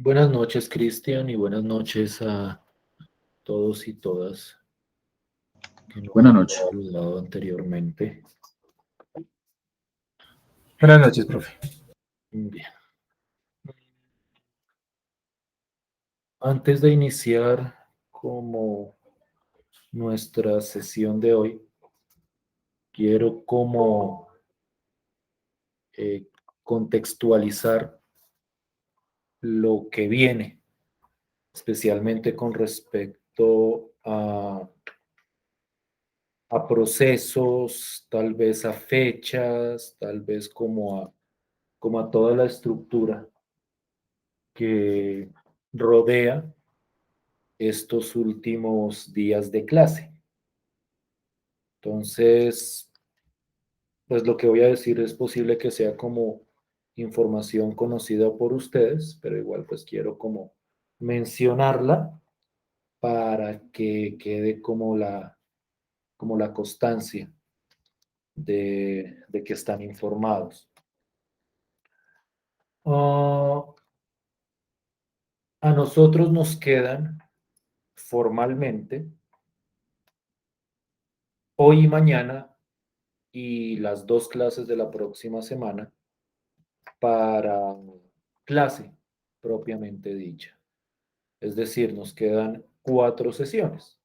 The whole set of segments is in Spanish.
Buenas noches, Cristian, y buenas noches a todos y todas que no Buenas hemos noches. saludado anteriormente. Buenas noches, profe. Bien. Antes de iniciar como nuestra sesión de hoy, quiero como eh, contextualizar lo que viene, especialmente con respecto a procesos, tal vez a fechas, tal vez como a toda la estructura que rodea estos últimos días de clase. Entonces, pues lo que voy a decir es posible que sea como información conocida por ustedes, pero igual pues quiero como mencionarla para que quede como la constancia de que están informados. Ah, a nosotros nos quedan formalmente hoy y mañana y las dos clases de la próxima semana para clase propiamente dicha. Es decir, nos quedan 4 sesiones.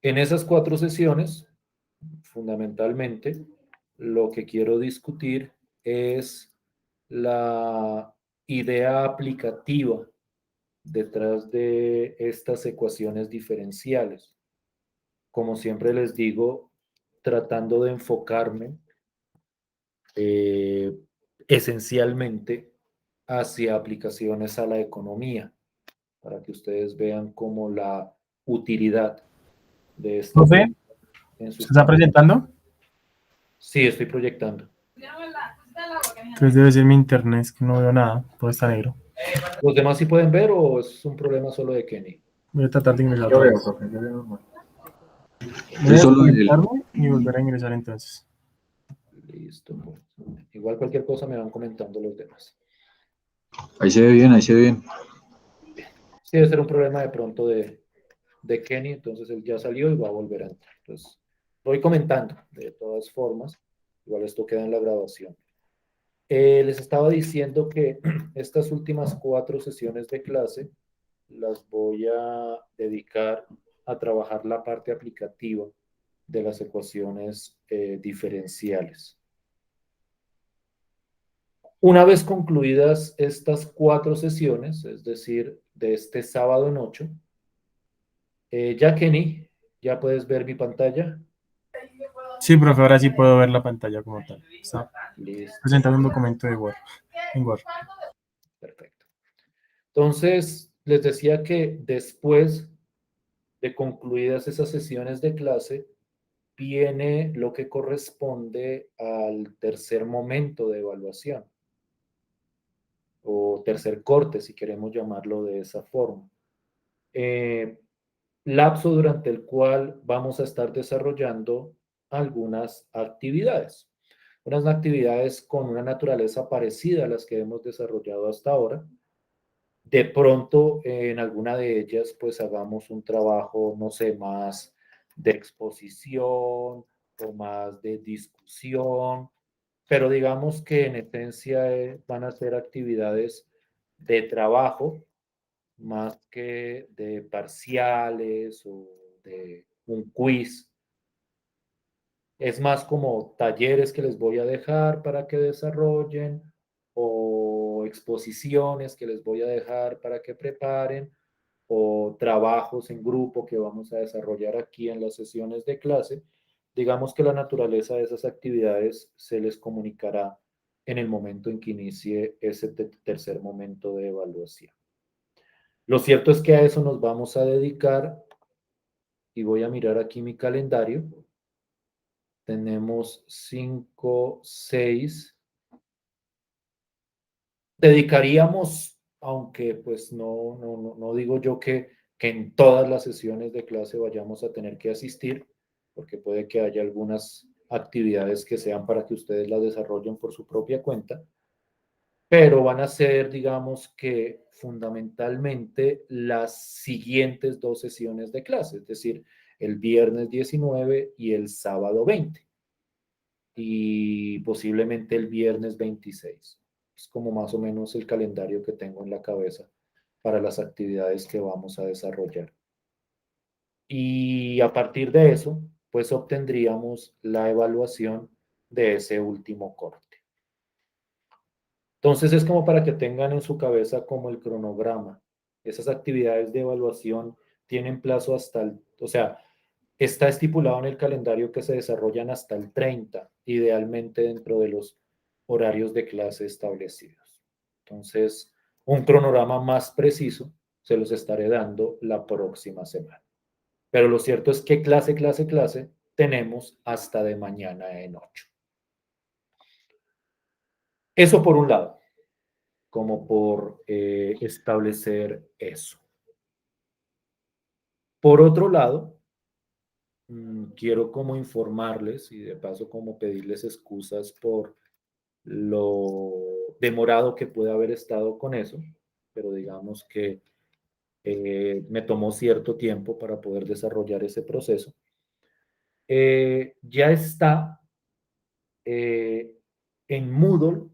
En esas 4 sesiones, fundamentalmente, lo que quiero discutir es la idea aplicativa detrás de estas ecuaciones diferenciales. Como siempre les digo, tratando de enfocarme eh, esencialmente hacia aplicaciones a la economía, para que ustedes vean como la utilidad de esta Profe, técnica en ¿se sus está campos. presentando? Sí, estoy proyectando. Entonces debe ser mi internet, es que no veo nada, todo está negro. ¿Los demás sí pueden ver o es un problema solo de Kenny? Voy a tratar de ingresar Yo otra veo, vez. profe, yo veo normal. Voy a Es solo el. desconectarme y volver a ingresar entonces. Listo. Pues. Igual cualquier cosa me van comentando los demás. Ahí se ve bien, ahí se ve bien. Sí, debe ser un problema de pronto de Kenny, entonces él ya salió y va a volver a entrar. Entonces, voy comentando de todas formas. Igual esto queda en la grabación. Les estaba diciendo que estas últimas 4 sesiones de clase las voy a dedicar a trabajar la parte aplicativa de las ecuaciones diferenciales. Una vez concluidas estas 4 sesiones, es decir, de este sábado en 8, ya Kenny, ya puedes ver mi pantalla. Sí, profe, ahora sí puedo ver la pantalla como tal. Está Listo, presentando un documento de Word, en Word. perfecto. Entonces, les decía que después de concluidas esas sesiones de clase, viene lo que corresponde al tercer momento de evaluación o tercer corte, si queremos llamarlo de esa forma. Eh, Lapso durante el cual vamos a estar desarrollando algunas actividades. Unas actividades con una naturaleza parecida a las que hemos desarrollado hasta ahora. De pronto, en alguna de ellas, pues hagamos un trabajo, no sé, más de exposición o más de discusión, pero digamos que en esencia van a ser actividades de trabajo más que de parciales o de un quiz. Es más como talleres que les voy a dejar para que desarrollen o exposiciones que les voy a dejar para que preparen o trabajos en grupo que vamos a desarrollar aquí en las sesiones de clase. Digamos que la naturaleza de esas actividades se les comunicará en el momento en que inicie ese tercer momento de evaluación. Lo cierto es que a eso nos vamos a dedicar y voy a mirar aquí mi calendario. Tenemos 5, 6. Dedicaríamos, aunque pues no digo yo que en todas las sesiones de clase vayamos a tener que asistir, porque puede que haya algunas actividades que sean para que ustedes las desarrollen por su propia cuenta. pero van a ser, digamos que fundamentalmente las siguientes 2 sesiones de clase, es decir, el viernes 19 y el sábado 20 y posiblemente el viernes 26. Es como más o menos el calendario que tengo en la cabeza para las actividades que vamos a desarrollar. Y a partir de eso, pues obtendríamos la evaluación de ese último corte. Entonces es como para que tengan en su cabeza como el cronograma. Esas actividades de evaluación tienen plazo hasta el, o sea, está estipulado en el calendario que se desarrollan hasta el 30, idealmente dentro de los horarios de clase establecidos. Entonces, un cronograma más preciso se los estaré dando la próxima semana. Pero lo cierto es que clase tenemos hasta de mañana en 8. Eso por un lado, como por establecer eso. Por otro lado, quiero como informarles y de paso como pedirles excusas por lo demorado que puede haber estado con eso, pero digamos que me tomó cierto tiempo para poder desarrollar ese proceso. Ya está en Moodle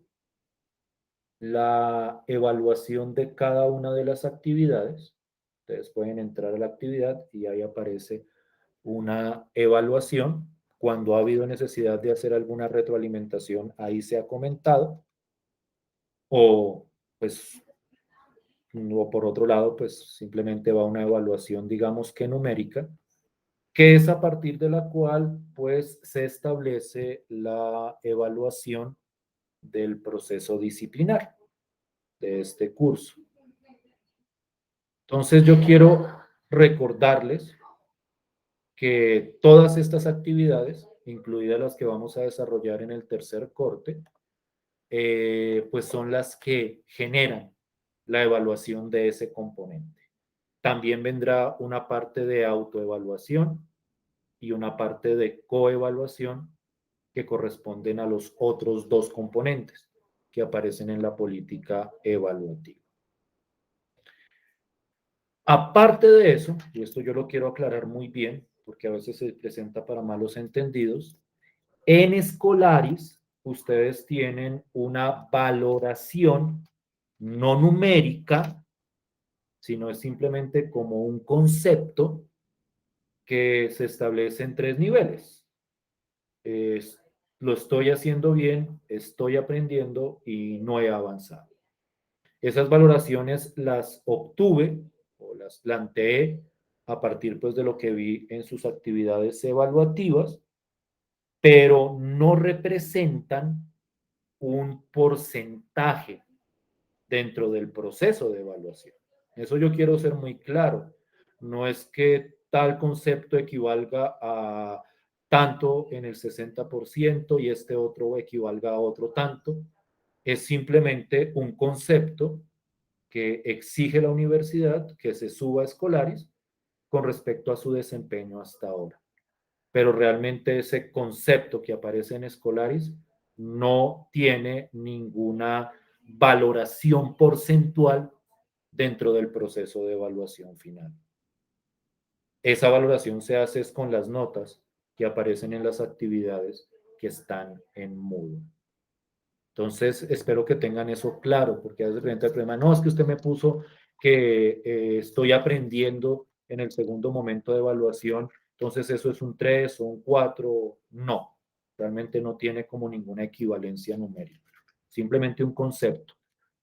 la evaluación de cada una de las actividades. Ustedes pueden entrar a la actividad y ahí aparece una evaluación. Cuando ha habido necesidad de hacer alguna retroalimentación, ahí se ha comentado. O pues, o por otro lado, pues simplemente va una evaluación, digamos que numérica, que es a partir de la cual pues se establece la evaluación del proceso disciplinar de este curso. Entonces yo quiero recordarles que todas estas actividades, incluidas las que vamos a desarrollar en el tercer corte, pues son las que generan la evaluación de ese componente. También vendrá una parte de autoevaluación y una parte de coevaluación que corresponden a los otros 2 componentes que aparecen en la política evaluativa. Aparte de eso, y esto yo lo quiero aclarar muy bien, porque a veces se presenta para malos entendidos, en Escolaris ustedes tienen una valoración no numérica, sino es simplemente como un concepto que se establece en 3 niveles. Lo estoy haciendo bien, estoy aprendiendo y no he avanzado. Esas valoraciones las obtuve o las planteé a partir pues de lo que vi en sus actividades evaluativas, pero no representan un porcentaje dentro del proceso de evaluación. Eso yo quiero ser muy claro. No es que tal concepto equivalga a tanto en el 60% y este otro equivalga a otro tanto. Es simplemente un concepto que exige la universidad que se suba a Escolaris con respecto a su desempeño hasta ahora. Pero realmente ese concepto que aparece en Escolaris no tiene ninguna valoración porcentual dentro del proceso de evaluación final. Esa valoración se hace con las notas que aparecen en las actividades que están en Moodle. Entonces, espero que tengan eso claro, porque de repente el problema, no, es que usted me puso que estoy aprendiendo en el segundo momento de evaluación, entonces eso es un 3 o un 4. No, realmente no tiene como ninguna equivalencia numérica. Simplemente un concepto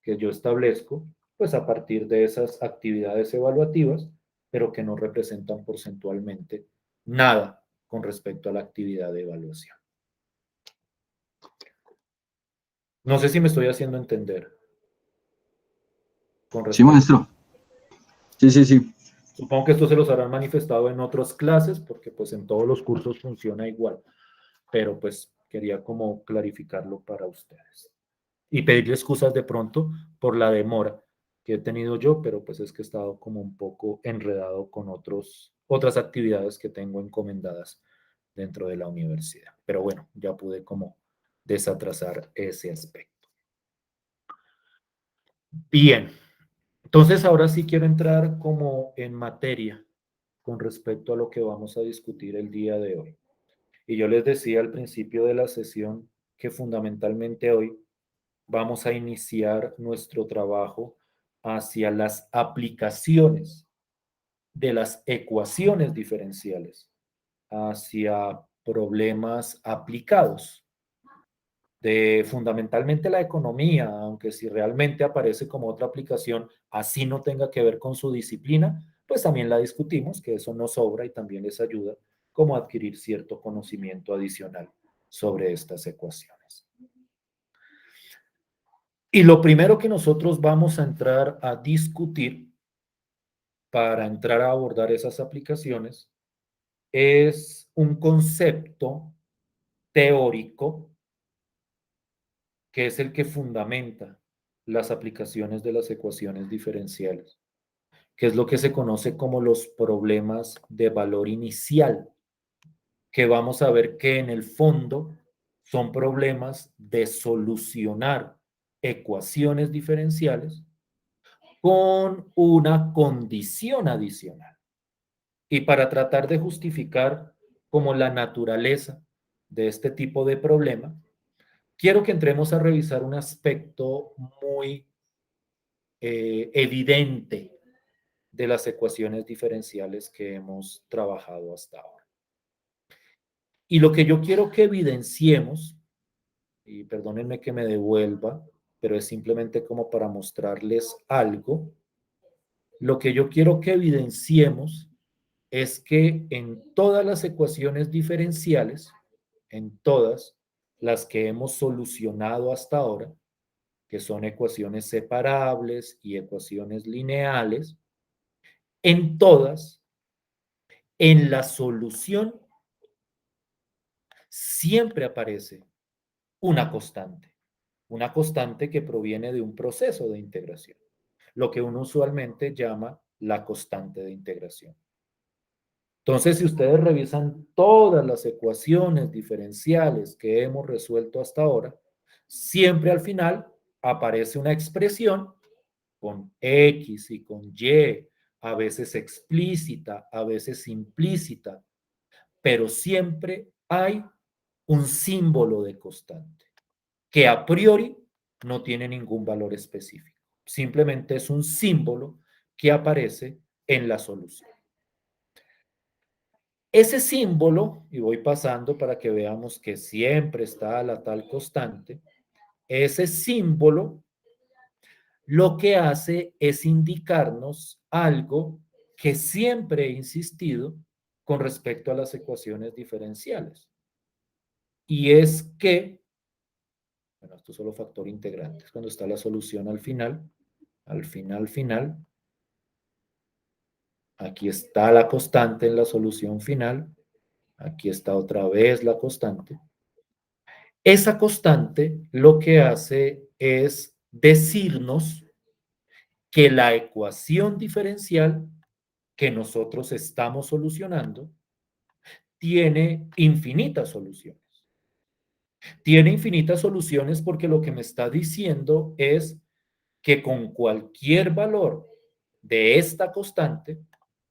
que yo establezco, pues a partir de esas actividades evaluativas, pero que no representan porcentualmente nada con respecto a la actividad de evaluación. No sé si me estoy haciendo entender. Con Sí, respecto. maestro. Sí, sí, sí. Supongo que esto se los habrán manifestado en otras clases, porque pues en todos los cursos funciona igual, pero pues quería como clarificarlo para ustedes. Y pedirle excusas de pronto por la demora que he tenido yo, pero pues es que he estado como un poco enredado con otras actividades que tengo encomendadas dentro de la universidad. Pero bueno, ya pude como desatrasar ese aspecto. Bien, entonces ahora sí quiero entrar como en materia con respecto a lo que vamos a discutir el día de hoy. Y yo les decía al principio de la sesión que fundamentalmente hoy vamos a iniciar nuestro trabajo hacia las aplicaciones de las ecuaciones diferenciales, hacia problemas aplicados de fundamentalmente la economía, aunque si realmente aparece como otra aplicación, así no tenga que ver con su disciplina, pues también la discutimos, que eso no sobra y también les ayuda como a adquirir cierto conocimiento adicional sobre estas ecuaciones. Y lo primero que nosotros vamos a entrar a discutir para entrar a abordar esas aplicaciones es un concepto teórico que es el que fundamenta las aplicaciones de las ecuaciones diferenciales, que es lo que se conoce como los problemas de valor inicial, que vamos a ver que en el fondo son problemas de solucionar ecuaciones diferenciales con una condición adicional. Y para tratar de justificar como la naturaleza de este tipo de problema, quiero que entremos a revisar un aspecto muy evidente de las ecuaciones diferenciales que hemos trabajado hasta ahora. Y lo que yo quiero que evidenciemos, y perdónenme que me devuelva, pero es simplemente como para mostrarles algo, lo que yo quiero que evidenciemos es que en todas las ecuaciones diferenciales, en todas las que hemos solucionado hasta ahora, que son ecuaciones separables y ecuaciones lineales, en todas, en la solución siempre aparece una constante que proviene de un proceso de integración, lo que uno usualmente llama la constante de integración. Entonces, si ustedes revisan todas las ecuaciones diferenciales que hemos resuelto hasta ahora, siempre al final aparece una expresión con X y con Y, a veces explícita, a veces implícita, pero siempre hay un símbolo de constante que a priori no tiene ningún valor específico. Simplemente es un símbolo que aparece en la solución. Ese símbolo, y voy pasando para que veamos que siempre está la tal constante, ese símbolo lo que hace es indicarnos algo que siempre he insistido con respecto a las ecuaciones diferenciales. Y es que, bueno, esto es solo factor integrante, es cuando está la solución al final, aquí está la constante en la solución final, aquí está otra vez la constante. Esa constante lo que hace es decirnos que la ecuación diferencial que nosotros estamos solucionando tiene infinitas soluciones. Tiene infinitas soluciones porque lo que me está diciendo es que con cualquier valor de esta constante,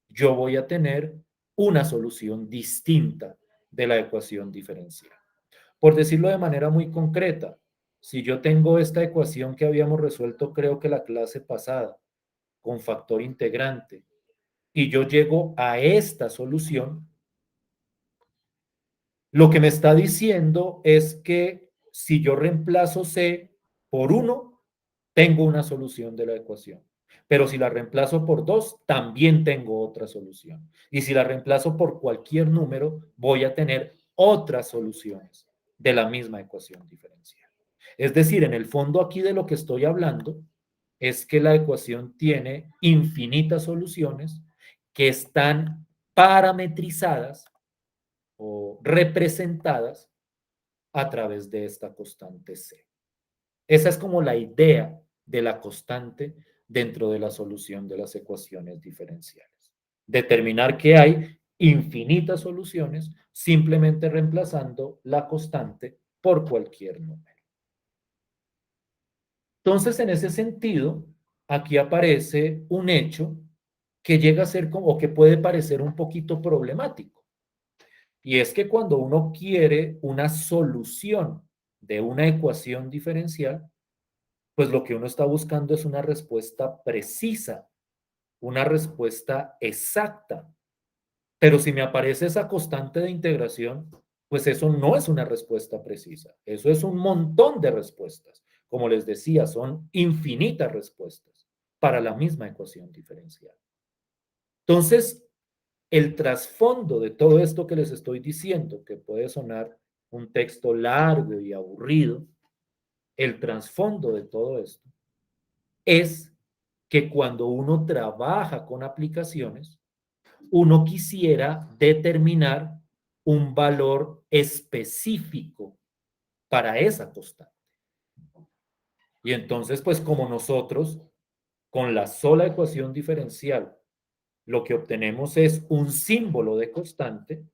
yo voy a tener una solución distinta de la ecuación diferencial. Por decirlo de manera muy concreta, si yo tengo esta ecuación que habíamos resuelto, creo que la clase pasada, con factor integrante, y yo llego a esta solución, lo que me está diciendo es que si yo reemplazo C por 1, tengo una solución de la ecuación. Pero si la reemplazo por 2, también tengo otra solución. Y si la reemplazo por cualquier número, voy a tener otras soluciones de la misma ecuación diferencial. Es decir, en el fondo aquí de lo que estoy hablando es que la ecuación tiene infinitas soluciones que están parametrizadas o representadas a través de esta constante C. Esa es como la idea de la constante dentro de la solución de las ecuaciones diferenciales. Determinar que hay infinitas soluciones simplemente reemplazando la constante por cualquier número. Entonces, en ese sentido, aquí aparece un hecho que llega a ser como, o que puede parecer un poquito problemático. Y es que cuando uno quiere una solución de una ecuación diferencial, pues lo que uno está buscando es una respuesta precisa, una respuesta exacta. Pero si me aparece esa constante de integración, pues eso no es una respuesta precisa. Eso es un montón de respuestas. Como les decía, son infinitas respuestas para la misma ecuación diferencial. Entonces, el trasfondo de todo esto que les estoy diciendo, que puede sonar un texto largo y aburrido, el trasfondo de todo esto es que cuando uno trabaja con aplicaciones, uno quisiera determinar un valor específico para esa constante. Y entonces, pues como nosotros, con la sola ecuación diferencial, lo que obtenemos es un símbolo de constante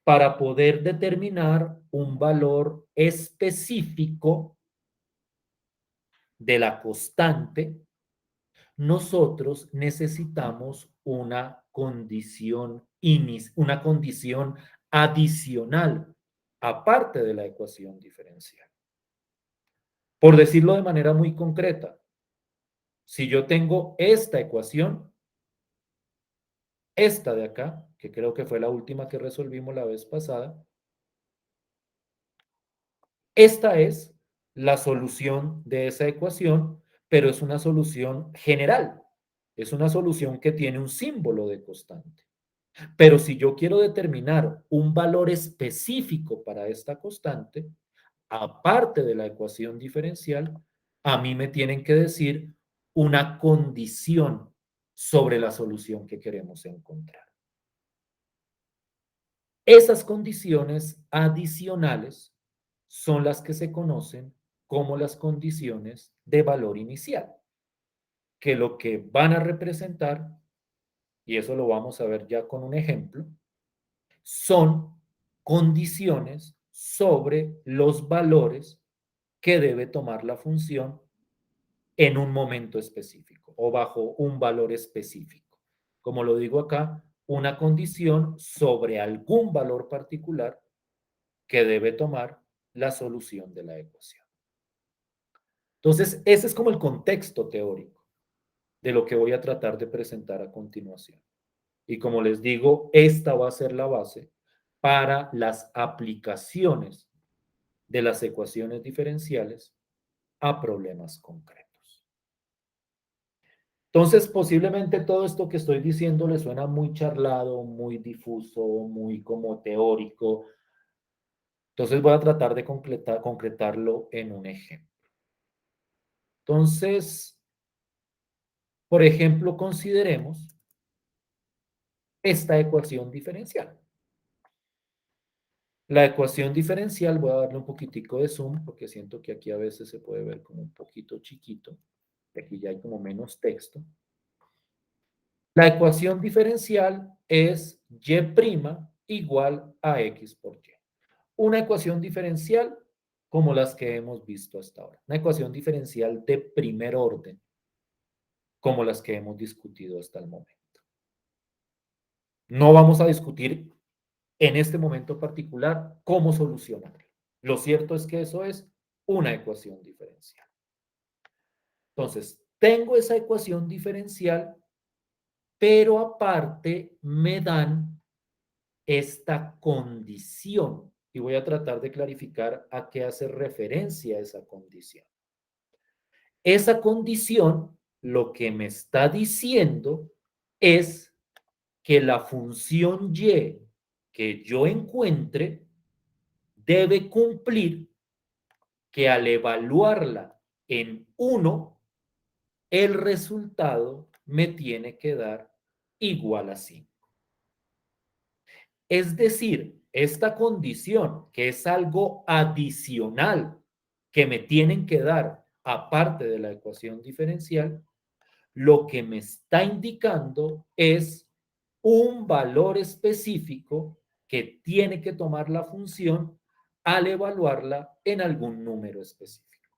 para poder determinar un valor específico de la constante, nosotros necesitamos una condición adicional, aparte de la ecuación diferencial. Por decirlo de manera muy concreta, si yo tengo esta ecuación, esta de acá, que creo que fue la última que resolvimos la vez pasada, esta es la solución de esa ecuación, pero es una solución general. Es una solución que tiene un símbolo de constante. Pero si yo quiero determinar un valor específico para esta constante, aparte de la ecuación diferencial, a mí me tienen que decir una condición sobre la solución que queremos encontrar. Esas condiciones adicionales son las que se conocen como las condiciones de valor inicial, que lo que van a representar, y eso lo vamos a ver ya con un ejemplo, son condiciones sobre los valores que debe tomar la función en un momento específico o bajo un valor específico. Como lo digo acá, una condición sobre algún valor particular que debe tomar la solución de la ecuación. Entonces, ese es como el contexto teórico de lo que voy a tratar de presentar a continuación. Y como les digo, esta va a ser la base para las aplicaciones de las ecuaciones diferenciales a problemas concretos. Entonces, posiblemente todo esto que estoy diciendo le suena muy charlado, muy difuso, muy como teórico. Entonces voy a tratar de concretarlo en un ejemplo. Entonces, por ejemplo, consideremos esta ecuación diferencial. La ecuación diferencial, voy a darle un poquitico de zoom porque siento que aquí a veces se puede ver como un poquito chiquito. Aquí ya hay como menos texto. La ecuación diferencial es y' igual a x por y. Una ecuación diferencial como las que hemos visto hasta ahora. Una ecuación diferencial de primer orden como las que hemos discutido hasta el momento. No vamos a discutir en este momento particular cómo solucionarlo. Lo cierto es que eso es una ecuación diferencial. Entonces, tengo esa ecuación diferencial, pero aparte me dan esta condición. Y voy a tratar de clarificar a qué hace referencia esa condición. Esa condición lo que me está diciendo es que la función y que yo encuentre debe cumplir que al evaluarla en 1, el resultado me tiene que dar igual a 5. Es decir, esta condición, que es algo adicional que me tienen que dar aparte de la ecuación diferencial, lo que me está indicando es un valor específico que tiene que tomar la función al evaluarla en algún número específico.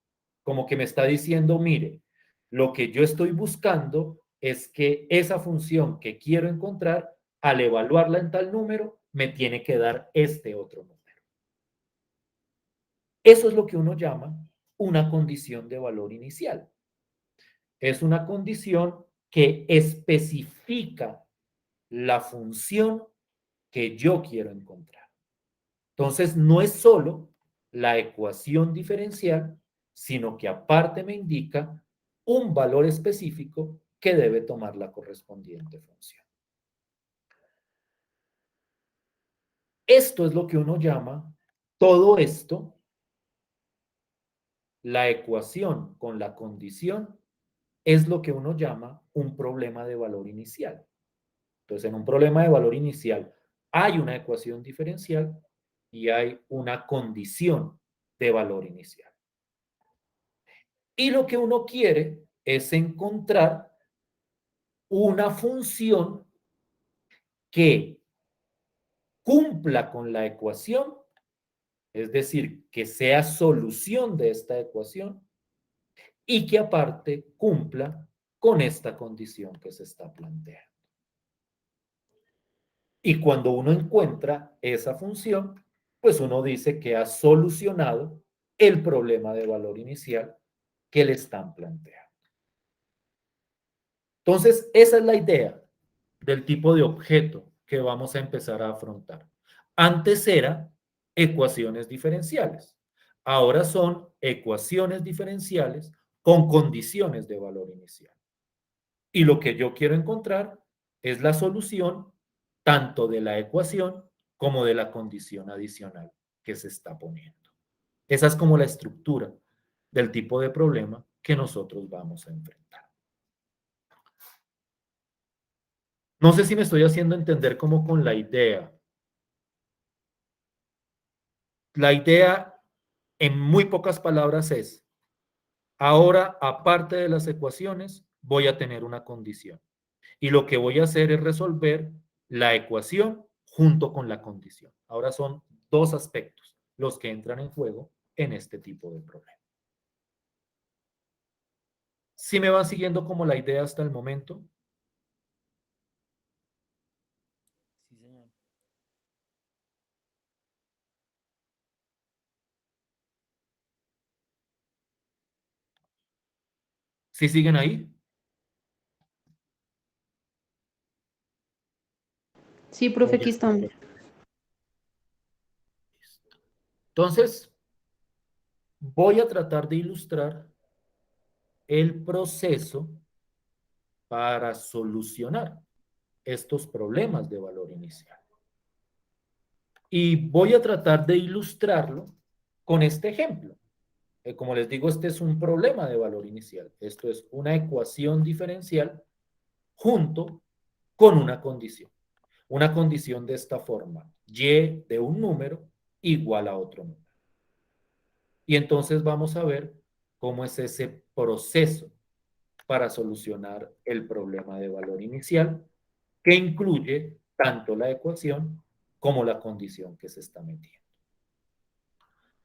como que me está diciendo, mire, lo que yo estoy buscando es que esa función que quiero encontrar, al evaluarla en tal número, me tiene que dar este otro número. Eso es lo que uno llama una condición de valor inicial. Es una condición que especifica la función que yo quiero encontrar. Entonces, no es solo la ecuación diferencial, sino que aparte me indica un valor específico que debe tomar la correspondiente función. Esto es lo que uno llama, todo esto, la ecuación con la condición, es lo que uno llama un problema de valor inicial. Entonces, en un problema de valor inicial hay una ecuación diferencial y hay una condición de valor inicial. Y lo que uno quiere es encontrar una función que cumpla con la ecuación, es decir, que sea solución de esta ecuación y que aparte cumpla con esta condición que se está planteando. Y cuando uno encuentra esa función, pues uno dice que ha solucionado el problema de valor inicial que le están planteando. Entonces, esa es la idea del tipo de objeto que vamos a empezar a afrontar. Antes era ecuaciones diferenciales. Ahora son ecuaciones diferenciales con condiciones de valor inicial. Y lo que yo quiero encontrar es la solución tanto de la ecuación como de la condición adicional que se está poniendo. Esa es como la estructura del tipo de problema que nosotros vamos a enfrentar. No sé si me estoy haciendo entender como con la idea. La idea, en muy pocas palabras, es, ahora, aparte de las ecuaciones, voy a tener una condición. Y lo que voy a hacer es resolver la ecuación junto con la condición. Ahora son dos aspectos los que entran en juego en este tipo de problema. ¿Sí me van siguiendo como la idea hasta el momento? Sí, señor. ¿Sí siguen ahí? Sí, ¿O profe, ya? aquí estamos. Entonces, voy a tratar de ilustrar el proceso para solucionar estos problemas de valor inicial. Y voy a tratar de ilustrarlo con este ejemplo. Como les digo, este es un problema de valor inicial. Esto es una ecuación diferencial junto con una condición. Una condición de esta forma. Y de un número igual a otro número. Y entonces vamos a ver cómo es ese proceso para solucionar el problema de valor inicial, que incluye tanto la ecuación como la condición que se está metiendo.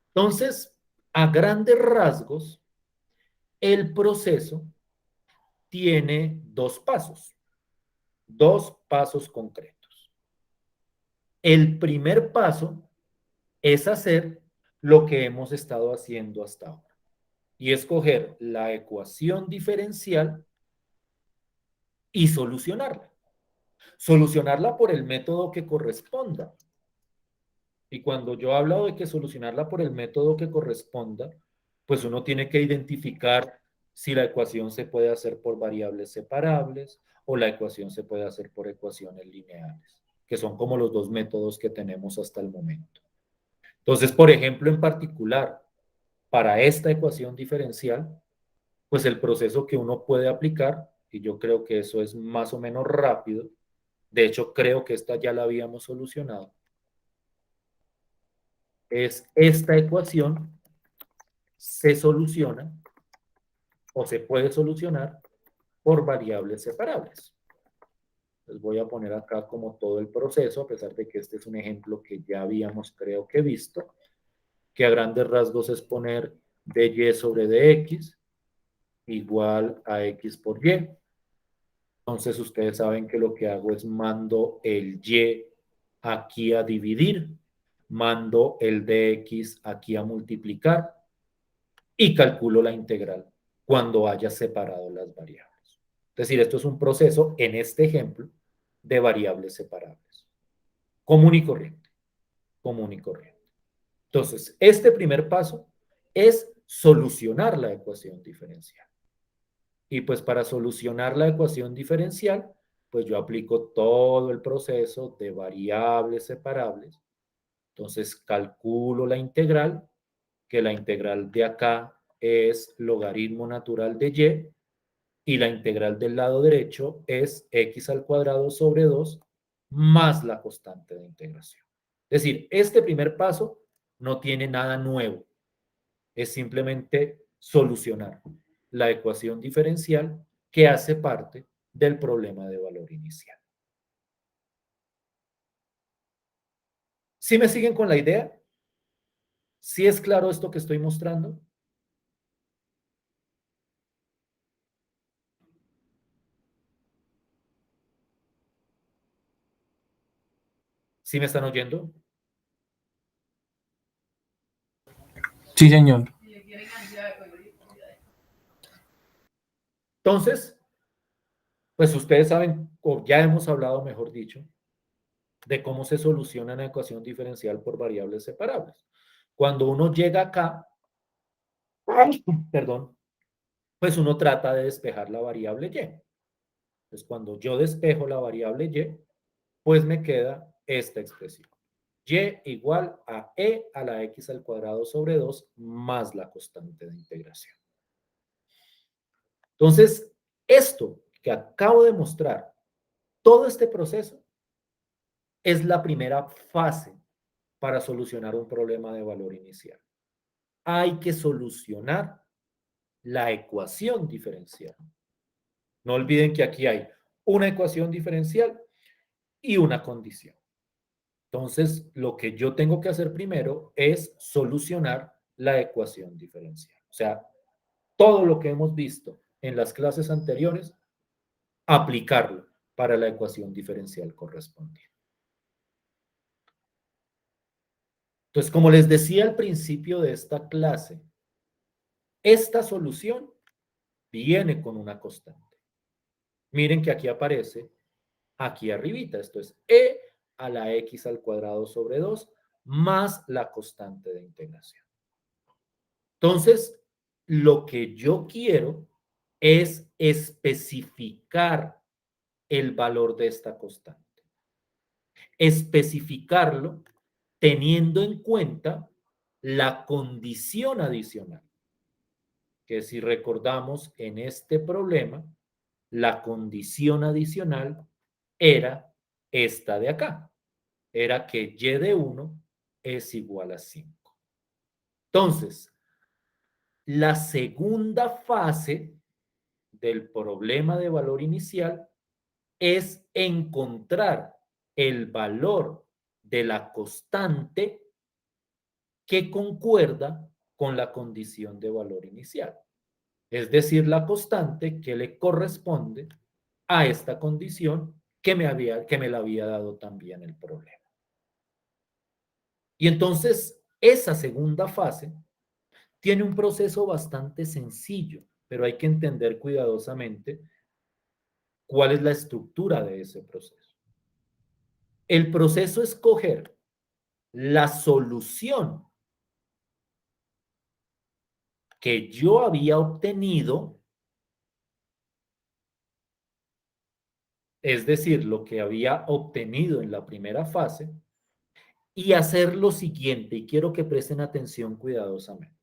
Entonces, a grandes rasgos, el proceso tiene dos pasos concretos. El primer paso es hacer lo que hemos estado haciendo hasta ahora y escoger la ecuación diferencial y solucionarla. Solucionarla por el método que corresponda. Y cuando yo he hablado de que solucionarla por el método que corresponda, pues uno tiene que identificar si la ecuación se puede hacer por variables separables o la ecuación se puede hacer por ecuaciones lineales, que son como los dos métodos que tenemos hasta el momento. Entonces, por ejemplo, en particular, para esta ecuación diferencial, pues el proceso que uno puede aplicar, y yo creo que eso es más o menos rápido, de hecho creo que esta ya la habíamos solucionado, es esta ecuación se soluciona o se puede solucionar por variables separables. Les voy a poner acá como todo el proceso, a pesar de que este es un ejemplo que ya habíamos creo que visto, que a grandes rasgos es poner dy sobre dx igual a x por y. Entonces ustedes saben que lo que hago es mando el y aquí a dividir, mando el dx aquí a multiplicar y calculo la integral cuando haya separado las variables. Es decir, esto es un proceso, en este ejemplo, de variables separables. Común y corriente. Común y corriente. Entonces, este primer paso es solucionar la ecuación diferencial. Y pues para solucionar la ecuación diferencial, pues yo aplico todo el proceso de variables separables. Entonces, calculo la integral, que la integral de acá es logaritmo natural de y la integral del lado derecho es x al cuadrado sobre 2 más la constante de integración. Es decir, este primer paso no tiene nada nuevo, es simplemente solucionar la ecuación diferencial que hace parte del problema de valor inicial. ¿Sí me siguen con la idea? ¿Sí es claro esto que estoy mostrando? ¿Sí me están oyendo? Sí, señor. Entonces, pues ustedes saben, o ya hemos hablado, mejor dicho, de cómo se soluciona una ecuación diferencial por variables separables. Cuando uno llega acá, perdón, pues uno trata de despejar la variable y. Entonces, cuando yo despejo la variable y, pues me queda esta expresión. Y igual a e a la x al cuadrado sobre 2 más la constante de integración. Entonces, esto que acabo de mostrar, todo este proceso, es la primera fase para solucionar un problema de valor inicial. Hay que solucionar la ecuación diferencial. No olviden que aquí hay una ecuación diferencial y una condición. Entonces, lo que yo tengo que hacer primero es solucionar la ecuación diferencial. O sea, todo lo que hemos visto en las clases anteriores, aplicarlo para la ecuación diferencial correspondiente. Entonces, como les decía al principio de esta clase, esta solución viene con una constante. Miren que aquí aparece, aquí arribita, esto es e a la x al cuadrado sobre 2 más la constante de integración. Entonces, lo que yo quiero es especificar el valor de esta constante. Especificarlo teniendo en cuenta la condición adicional. Que si recordamos en este problema, la condición adicional era esta de acá. Era que y de 1 es igual a 5. Entonces, la segunda fase del problema de valor inicial es encontrar el valor de la constante que concuerda con la condición de valor inicial. Es decir, la constante que le corresponde a esta condición que me la había dado también el problema. Y entonces, esa segunda fase tiene un proceso bastante sencillo, pero hay que entender cuidadosamente cuál es la estructura de ese proceso. El proceso es coger la solución que yo había obtenido, es decir, lo que había obtenido en la primera fase, y hacer lo siguiente, y quiero que presten atención cuidadosamente.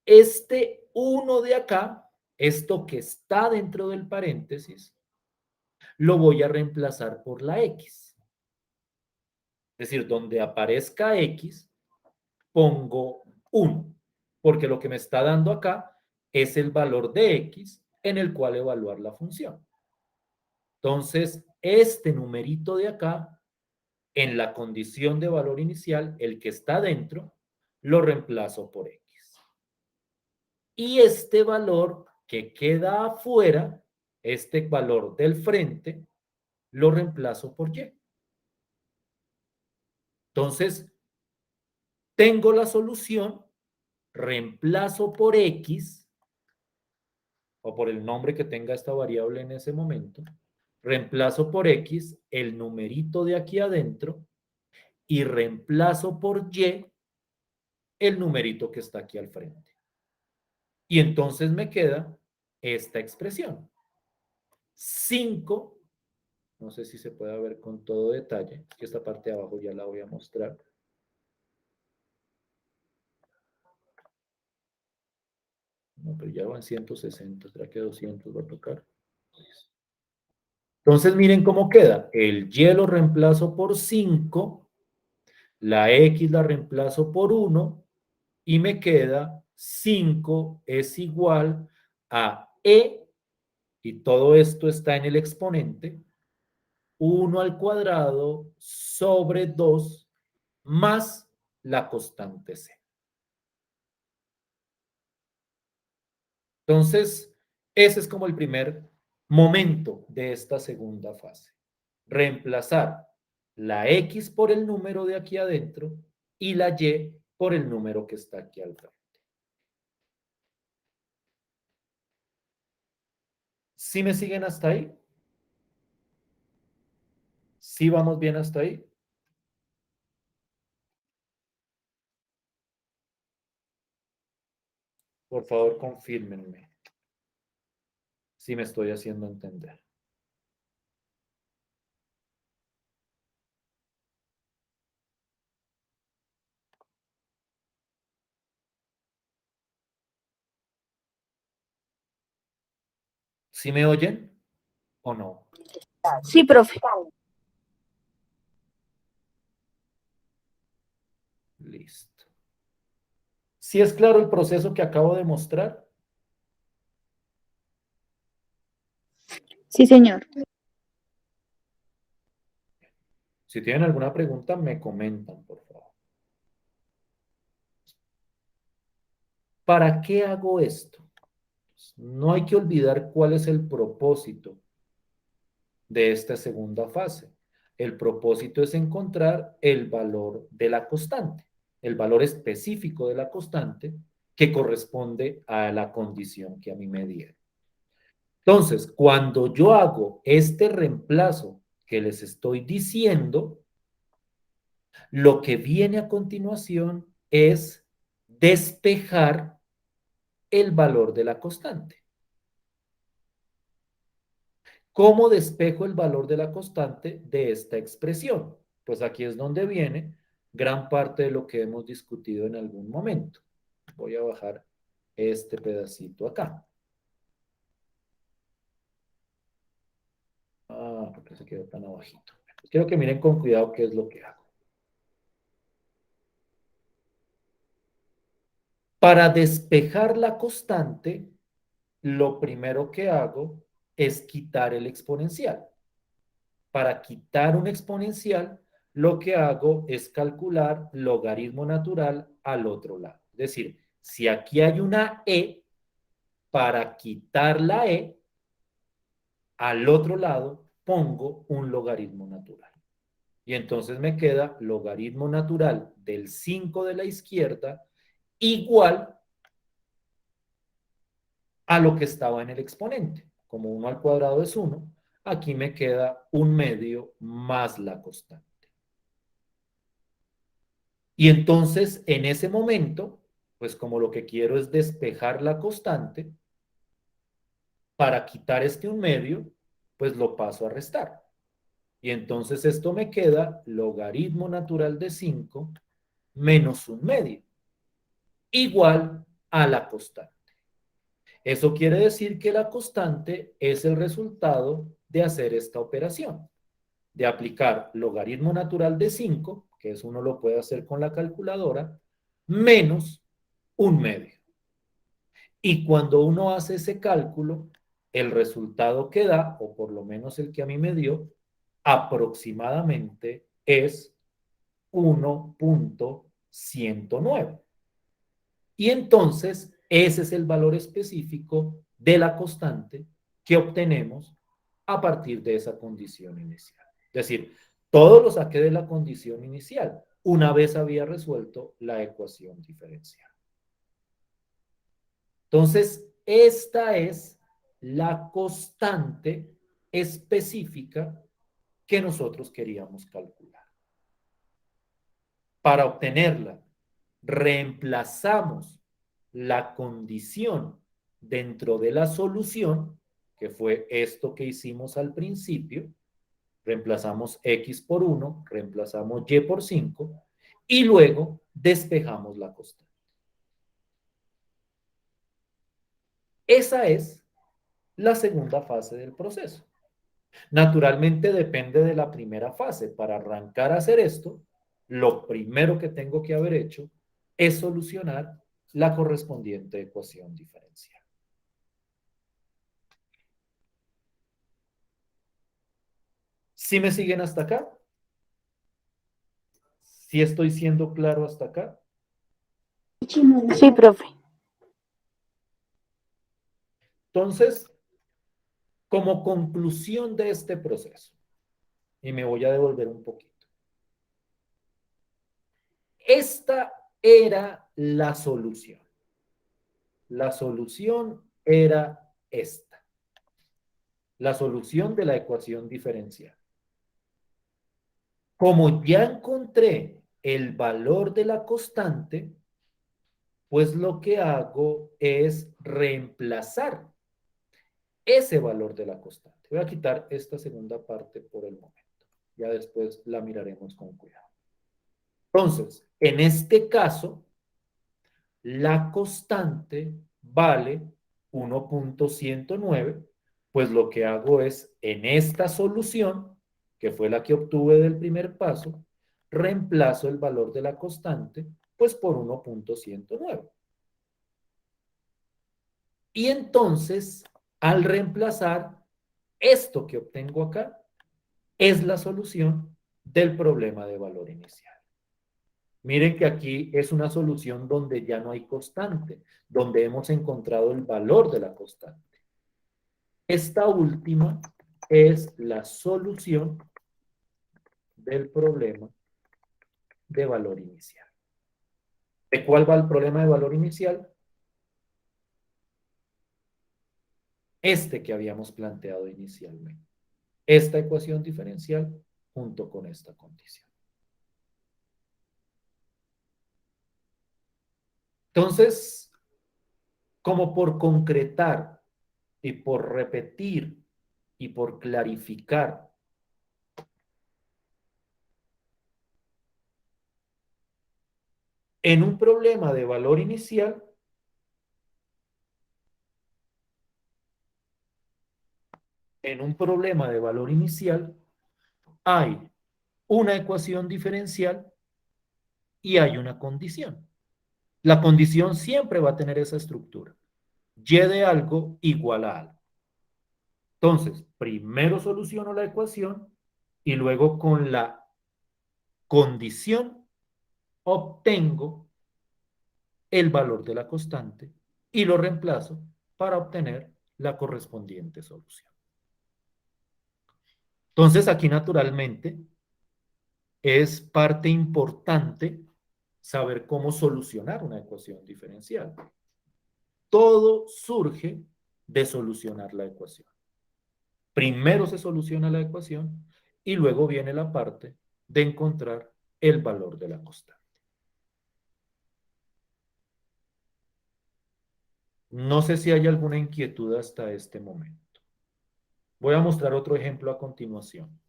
Este 1 de acá, esto que está dentro del paréntesis, lo voy a reemplazar por la X. Es decir, donde aparezca X, pongo 1, porque lo que me está dando acá es el valor de X en el cual evaluar la función. Entonces, este numerito de acá, en la condición de valor inicial, el que está dentro, lo reemplazo por X. Y este valor que queda afuera, este valor del frente, lo reemplazo por Y. Entonces, tengo la solución, reemplazo por X, o por el nombre que tenga esta variable en ese momento, reemplazo por X el numerito de aquí adentro y reemplazo por Y el numerito que está aquí al frente. Y entonces me queda esta expresión. 5, no sé si se puede ver con todo detalle, es que esta parte de abajo ya la voy a mostrar. No, pero ya van 160, ¿será que 200 va a tocar? Entonces miren cómo queda. El Y lo reemplazo por 5, la X la reemplazo por 1 y me queda 5 es igual a E, y todo esto está en el exponente, 1 al cuadrado sobre 2 más la constante C. Entonces, ese es como el primer momento de esta segunda fase. Reemplazar la X por el número de aquí adentro y la Y por el número que está aquí al frente. ¿Sí me siguen hasta ahí? ¿Sí vamos bien hasta ahí? Por favor, confírmenme si me estoy haciendo entender. ¿Sí me oyen o no? Sí, profe. Listo. ¿Sí es claro el proceso que acabo de mostrar? Sí, señor. Si tienen alguna pregunta, me comentan, por favor. ¿Para qué hago esto? No hay que olvidar cuál es el propósito de esta segunda fase. El propósito es encontrar el valor de la constante, el valor específico de la constante que corresponde a la condición que a mí me dieron. Entonces, cuando yo hago este reemplazo que les estoy diciendo, lo que viene a continuación es despejar el valor de la constante. ¿Cómo despejo el valor de la constante de esta expresión? Pues aquí es donde viene gran parte de lo que hemos discutido en algún momento. Voy a bajar este pedacito acá. Ah, porque se quedó tan abajito. Quiero que miren con cuidado qué es lo que hago. Para despejar la constante, lo primero que hago es quitar el exponencial. Para quitar un exponencial, lo que hago es calcular logaritmo natural al otro lado. Es decir, si aquí hay una E, para quitar la E, al otro lado pongo un logaritmo natural. Y entonces me queda logaritmo natural del 5 de la izquierda igual a lo que estaba en el exponente. Como 1 al cuadrado es 1, aquí me queda 1/2 más la constante. Y entonces, en ese momento, pues como lo que quiero es despejar la constante, para quitar este 1/2, pues lo paso a restar. Y entonces esto me queda logaritmo natural de 5 menos 1/2, igual a la constante. Eso quiere decir que la constante es el resultado de hacer esta operación, de aplicar logaritmo natural de 5, que eso uno lo puede hacer con la calculadora, menos 1/2. Y cuando uno hace ese cálculo, el resultado que da, o por lo menos el que a mí me dio, aproximadamente es 1.109. Y entonces, ese es el valor específico de la constante que obtenemos a partir de esa condición inicial. Es decir, todo lo saqué de la condición inicial, una vez había resuelto la ecuación diferencial. Entonces, esta es la constante específica que nosotros queríamos calcular. Para obtenerla, reemplazamos la condición dentro de la solución, que fue esto que hicimos al principio, reemplazamos x por 1, reemplazamos y por 5, y luego despejamos la constante. Esa es la segunda fase del proceso. Naturalmente depende de la primera fase. Para arrancar a hacer esto, lo primero que tengo que haber hecho es solucionar la correspondiente ecuación diferencial. ¿Sí me siguen hasta acá? ¿Sí estoy siendo claro hasta acá? Sí, profe. Entonces, como conclusión de este proceso, y me voy a devolver un poquito. Esta era la solución. La solución era esta. La solución de la ecuación diferencial. Como ya encontré el valor de la constante, pues lo que hago es reemplazar ese valor de la constante. Voy a quitar esta segunda parte por el momento. Ya después la miraremos con cuidado. Entonces, en este caso, la constante vale 1.109, pues lo que hago es, en esta solución, que fue la que obtuve del primer paso, reemplazo el valor de la constante, pues por 1.109. Y entonces, al reemplazar, esto que obtengo acá es la solución del problema de valor inicial. Miren que aquí es una solución donde ya no hay constante, donde hemos encontrado el valor de la constante. Esta última es la solución del problema de valor inicial. ¿De cuál va el problema de valor inicial? Este que habíamos planteado inicialmente. Esta ecuación diferencial junto con esta condición. Entonces, como por concretar y por repetir y por clarificar, en un problema de valor inicial, hay una ecuación diferencial y hay una condición. La condición siempre va a tener esa estructura. Y de algo igual a algo. Entonces, primero soluciono la ecuación y luego con la condición obtengo el valor de la constante y lo reemplazo para obtener la correspondiente solución. Entonces, aquí naturalmente es parte importante saber cómo solucionar una ecuación diferencial. Todo surge de solucionar la ecuación. Primero se soluciona la ecuación y luego viene la parte de encontrar el valor de la constante. No sé si hay alguna inquietud hasta este momento. Voy a mostrar otro ejemplo a continuación.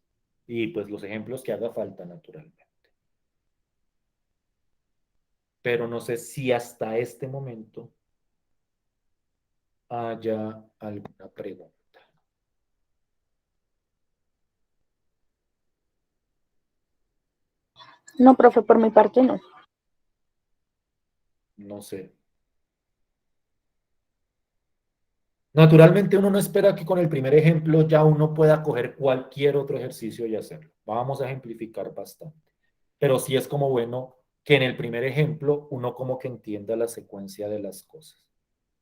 Y pues los ejemplos que haga falta naturalmente. Pero no sé si hasta este momento haya alguna pregunta. No, profe, por mi parte no. No sé. Naturalmente uno no espera que con el primer ejemplo ya uno pueda coger cualquier otro ejercicio y hacerlo. Vamos a ejemplificar bastante. Pero sí es como bueno que en el primer ejemplo uno como que entienda la secuencia de las cosas,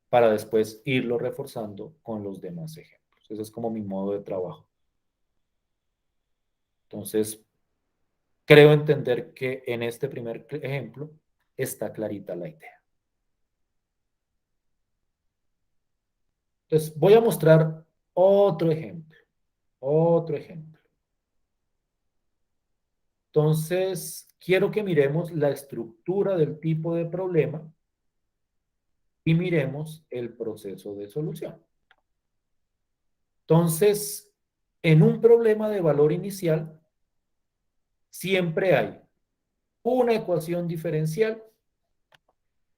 para después irlo reforzando con los demás ejemplos. Ese es como mi modo de trabajo. Entonces, creo entender que en este primer ejemplo está clarita la idea. Entonces, voy a mostrar otro ejemplo. Otro ejemplo. Entonces, quiero que miremos la estructura del tipo de problema y miremos el proceso de solución. Entonces, en un problema de valor inicial, siempre hay una ecuación diferencial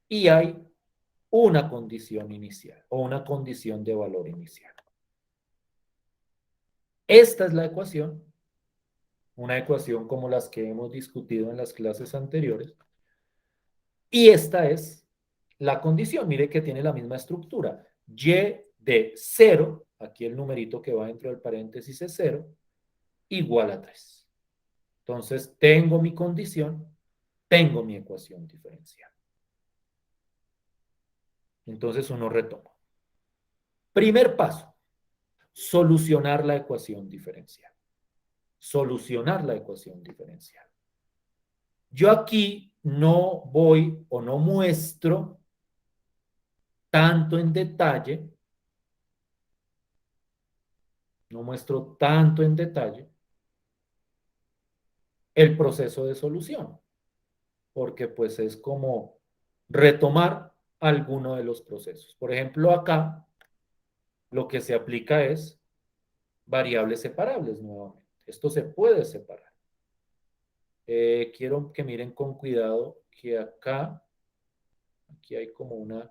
y hay una condición inicial o una condición de valor inicial. Esta es la ecuación, una ecuación como las que hemos discutido en las clases anteriores, y esta es la condición. Mire que tiene la misma estructura. Y de 0, aquí el numerito que va dentro del paréntesis es 0, igual a 3. Entonces, tengo mi condición, tengo mi ecuación diferencial. Entonces, uno retoma. Primer paso, solucionar la ecuación diferencial. Solucionar la ecuación diferencial. Yo aquí no voy o no muestro tanto en detalle, el proceso de solución, porque pues es como retomar alguno de los procesos. Por ejemplo, acá lo que se aplica es variables separables nuevamente. Esto se puede separar. Quiero que miren con cuidado que aquí hay como una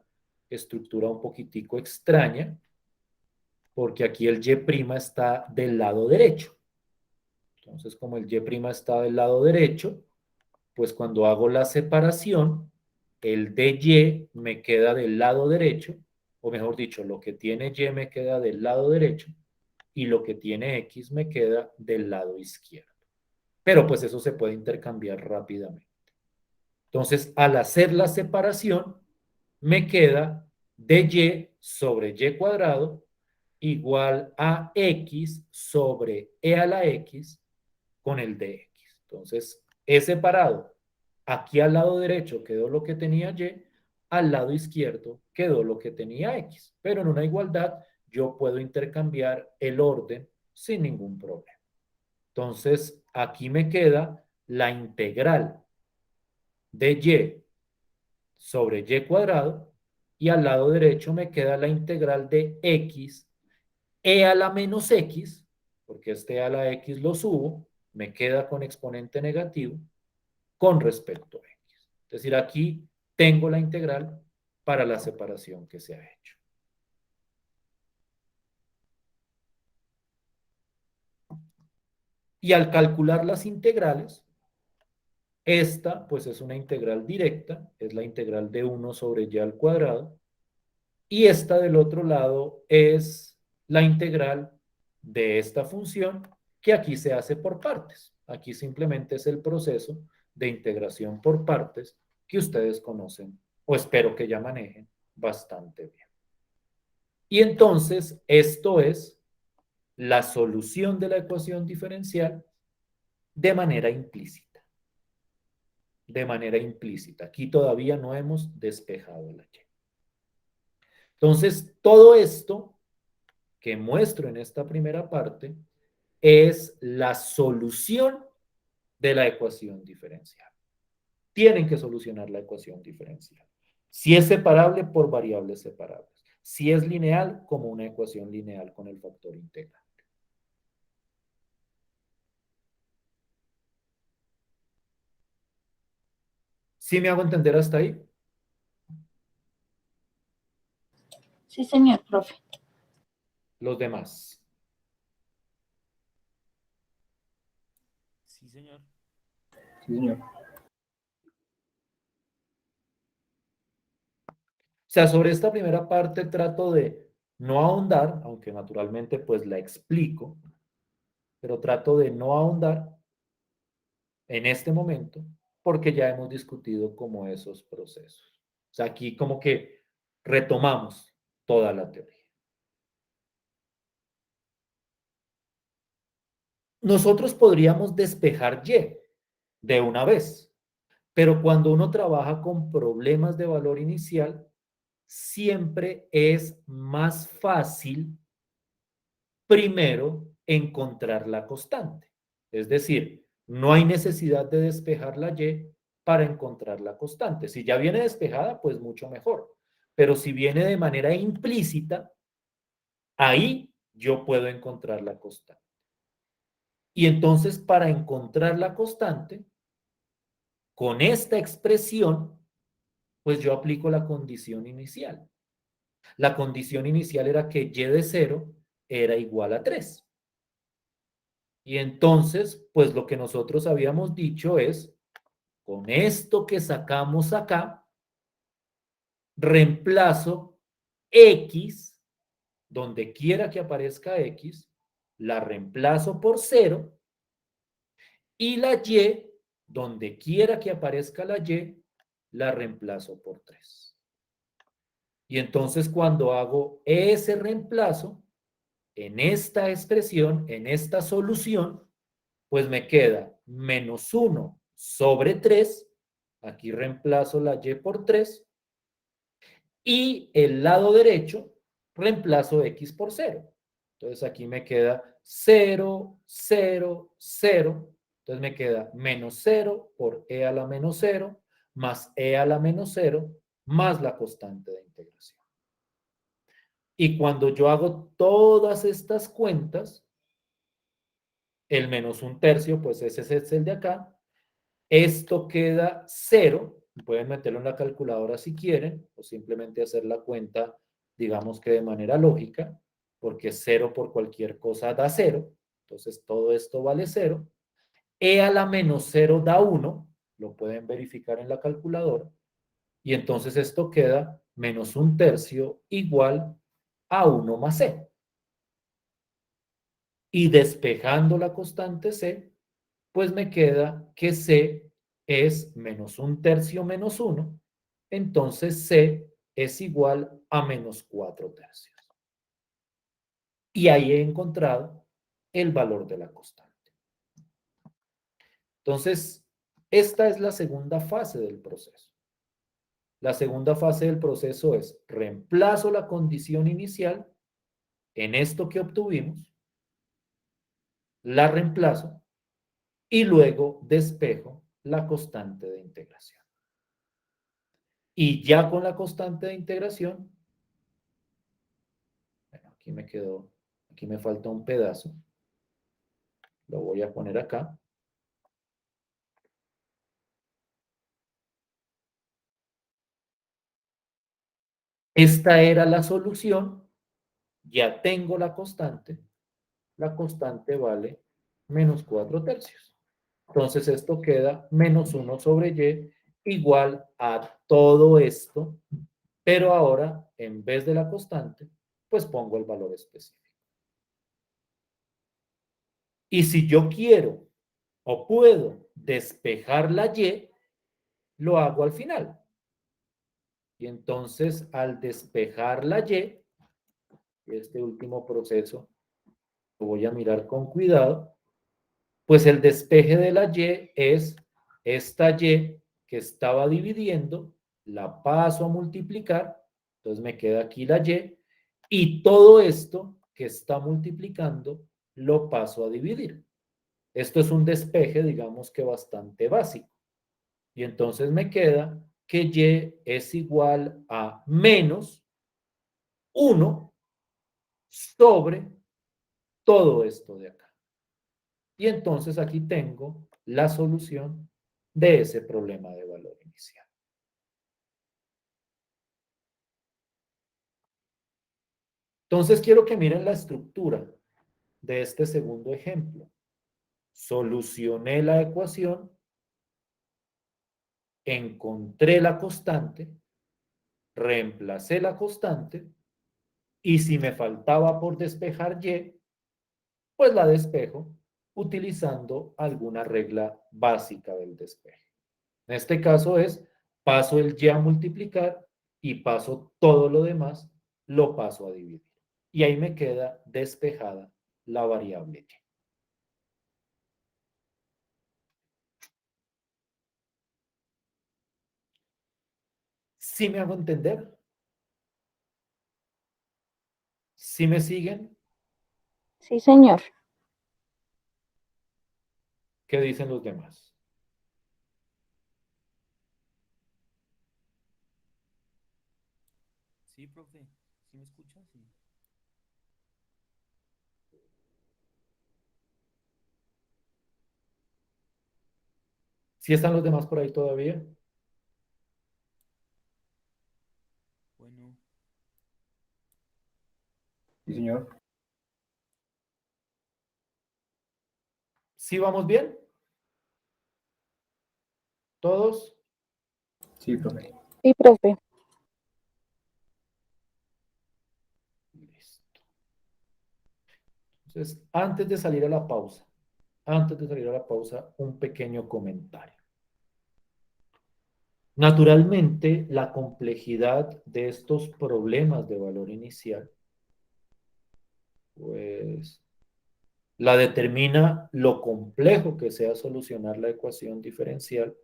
estructura un poquitico extraña, porque aquí el Y' está del lado derecho. Entonces, como el Y' está del lado derecho, pues cuando hago la separación, el dy me queda del lado derecho, o mejor dicho, lo que tiene y me queda del lado derecho y lo que tiene x me queda del lado izquierdo. Pero pues eso se puede intercambiar rápidamente. Entonces, al hacer la separación, me queda dy sobre y cuadrado igual a x sobre e a la x con el dx. Entonces, he separado. Aquí al lado derecho quedó lo que tenía y, al lado izquierdo quedó lo que tenía x. Pero en una igualdad yo puedo intercambiar el orden sin ningún problema. Entonces, aquí me queda la integral de y sobre y cuadrado y al lado derecho me queda la integral de x e a la menos x, porque este a la x lo subo, me queda con exponente negativo con respecto a x. Es decir, aquí tengo la integral para la separación que se ha hecho. Y al calcular las integrales, esta pues es una integral directa, es la integral de 1 sobre y al cuadrado, y esta del otro lado es la integral de esta función que aquí se hace por partes. Aquí simplemente es el proceso de integración por partes que ustedes conocen o espero que ya manejen bastante bien. Y entonces esto es la solución de la ecuación diferencial de manera implícita. De manera implícita. Aquí todavía no hemos despejado la y. Entonces, todo esto que muestro en esta primera parte es la solución de la ecuación diferencial. Tienen que solucionar la ecuación diferencial. Si es separable, por variables separables. Si es lineal, como una ecuación lineal con el factor integral. ¿Sí me hago entender hasta ahí? Sí, señor, profe. Los demás. Sí, señor. Sí, señor. O sea, sobre esta primera parte trato de no ahondar, aunque naturalmente pues la explico, pero trato de no ahondar en este momento, porque ya hemos discutido como esos procesos. O sea, aquí como que retomamos toda la teoría. Nosotros podríamos despejar Y de una vez, pero cuando uno trabaja con problemas de valor inicial, siempre es más fácil primero encontrar la constante. Es decir, no hay necesidad de despejar la Y para encontrar la constante. Si ya viene despejada, pues mucho mejor. Pero si viene de manera implícita, ahí yo puedo encontrar la constante. Y entonces, para encontrar la constante, con esta expresión, pues yo aplico la condición inicial. La condición inicial era que Y de 0 era igual a 3. Y entonces, pues lo que nosotros habíamos dicho es, con esto que sacamos acá, reemplazo X, donde quiera que aparezca X, la reemplazo por 0, y la Y, donde quiera que aparezca la Y, la reemplazo por 3. Y entonces cuando hago ese reemplazo, en esta expresión, en esta solución, pues me queda menos 1 sobre 3, aquí reemplazo la Y por 3, y el lado derecho reemplazo X por 0. Entonces aquí me queda 0, 0, 0. Entonces me queda menos 0 por E a la menos 0 más E a la menos 0 más la constante de integración. Y cuando yo hago todas estas cuentas, el menos 1/3, pues ese es el de acá. Esto queda 0. Pueden meterlo en la calculadora si quieren, o simplemente hacer la cuenta, digamos que de manera lógica, porque 0 por cualquier cosa da 0. Entonces todo esto vale 0. E a la menos 0 da 1. Lo pueden verificar en la calculadora. Y entonces esto queda menos 1/3 igual a 1 más E. Y despejando la constante C, pues me queda que C es menos 1/3 menos 1. Entonces C es igual a menos 4/3. Y ahí he encontrado el valor de la constante. Entonces, esta es la segunda fase del proceso. La segunda fase del proceso es reemplazo la condición inicial en esto que obtuvimos, la reemplazo y luego despejo la constante de integración. Y ya con la constante de integración, bueno, aquí me falta un pedazo. Lo voy a poner acá. Esta era la solución. Ya tengo la constante. La constante vale menos 4/3. Entonces esto queda menos 1 sobre Y igual a todo esto, pero ahora en vez de la constante, pues pongo el valor específico. Y si yo quiero o puedo despejar la Y, lo hago al final. Y entonces al despejar la Y, este último proceso lo voy a mirar con cuidado, pues el despeje de la Y es esta Y que estaba dividiendo, la paso a multiplicar, entonces me queda aquí la y todo esto que está multiplicando lo paso a dividir. Esto es un despeje, digamos que bastante básico. Y entonces me queda que Y es igual a menos 1 sobre todo esto de acá. Y entonces aquí tengo la solución de ese problema de valor inicial. Entonces quiero que miren la estructura de este segundo ejemplo. Solucioné la ecuación, encontré la constante, reemplacé la constante y si me faltaba por despejar Y, pues la despejo utilizando alguna regla básica del despeje. En este caso es, paso el y a multiplicar y paso todo lo demás, lo paso a dividir. Y ahí me queda despejada la variable y. ¿Sí me hago entender? ¿Sí me siguen? Sí, señor. ¿Qué dicen los demás? Sí, profe. ¿Sí me escucha? Sí. ¿Sí están los demás por ahí todavía? Bueno, Sí, señor. ¿Sí vamos bien? ¿Todos? Sí, profe. Sí, profe. Listo. Entonces, antes de salir a la pausa, un pequeño comentario. Naturalmente, la complejidad de estos problemas de valor inicial, pues, la determina lo complejo que sea solucionar la ecuación diferencial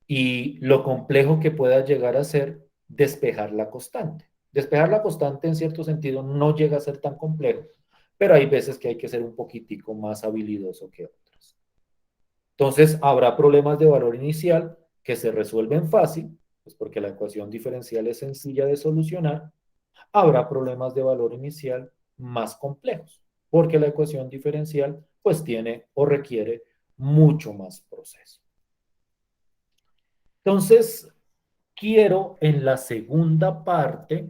y lo complejo que pueda llegar a ser despejar la constante. Despejar la constante en cierto sentido no llega a ser tan complejo, pero hay veces que hay que ser un poquitico más habilidoso que otras. Entonces, habrá problemas de valor inicial que se resuelven fácil, pues porque la ecuación diferencial es sencilla de solucionar. Habrá problemas de valor inicial más complejos, porque la ecuación diferencial pues tiene o requiere mucho más proceso. Entonces, quiero en la segunda parte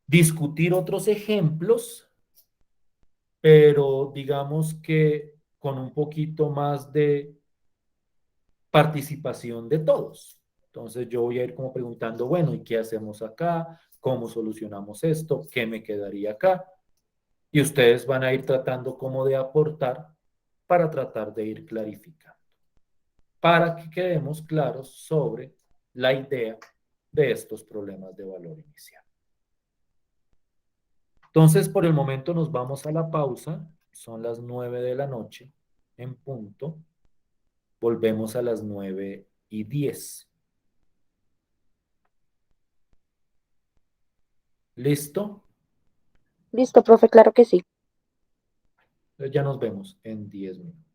discutir otros ejemplos, pero digamos que con un poquito más de participación de todos. Entonces yo voy a ir como preguntando, bueno, ¿y qué hacemos acá? ¿Cómo solucionamos esto? ¿Qué me quedaría acá? Y ustedes van a ir tratando como de aportar para tratar de ir clarificando, para que quedemos claros sobre la idea de estos problemas de valor inicial. Entonces, por el momento nos vamos a la pausa. Son las 9 de la noche en punto. Volvemos a las 9:10. ¿Listo? Listo, profe, claro que sí. Ya nos vemos en 10 minutos.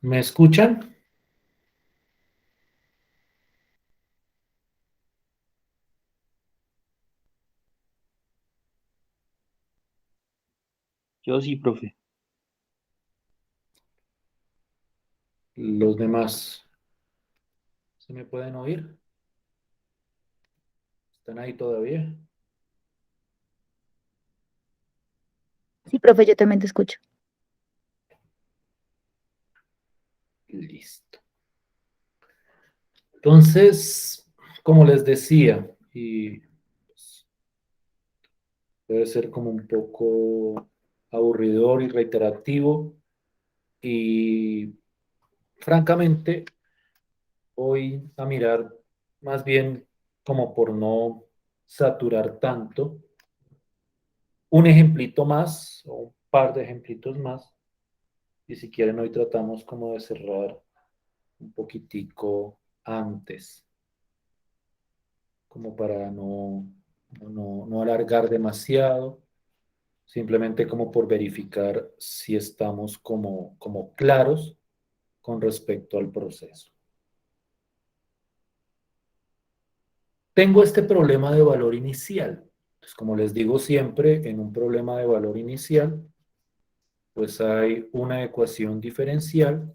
¿Me escuchan? Yo sí, profe. Los demás, ¿se me pueden oír? ¿Están ahí todavía? Sí, profe, yo también te escucho. Listo. Entonces, como les decía, y pues, puede ser como un poco aburridor y reiterativo, y francamente voy a mirar más bien como por no saturar tanto, un ejemplito más o un par de ejemplitos más, y si quieren hoy tratamos como de cerrar un poquitico antes, como para no alargar demasiado, simplemente como por verificar si estamos como claros con respecto al proceso. Tengo este problema de valor inicial. Pues como les digo siempre, en un problema de valor inicial, pues hay una ecuación diferencial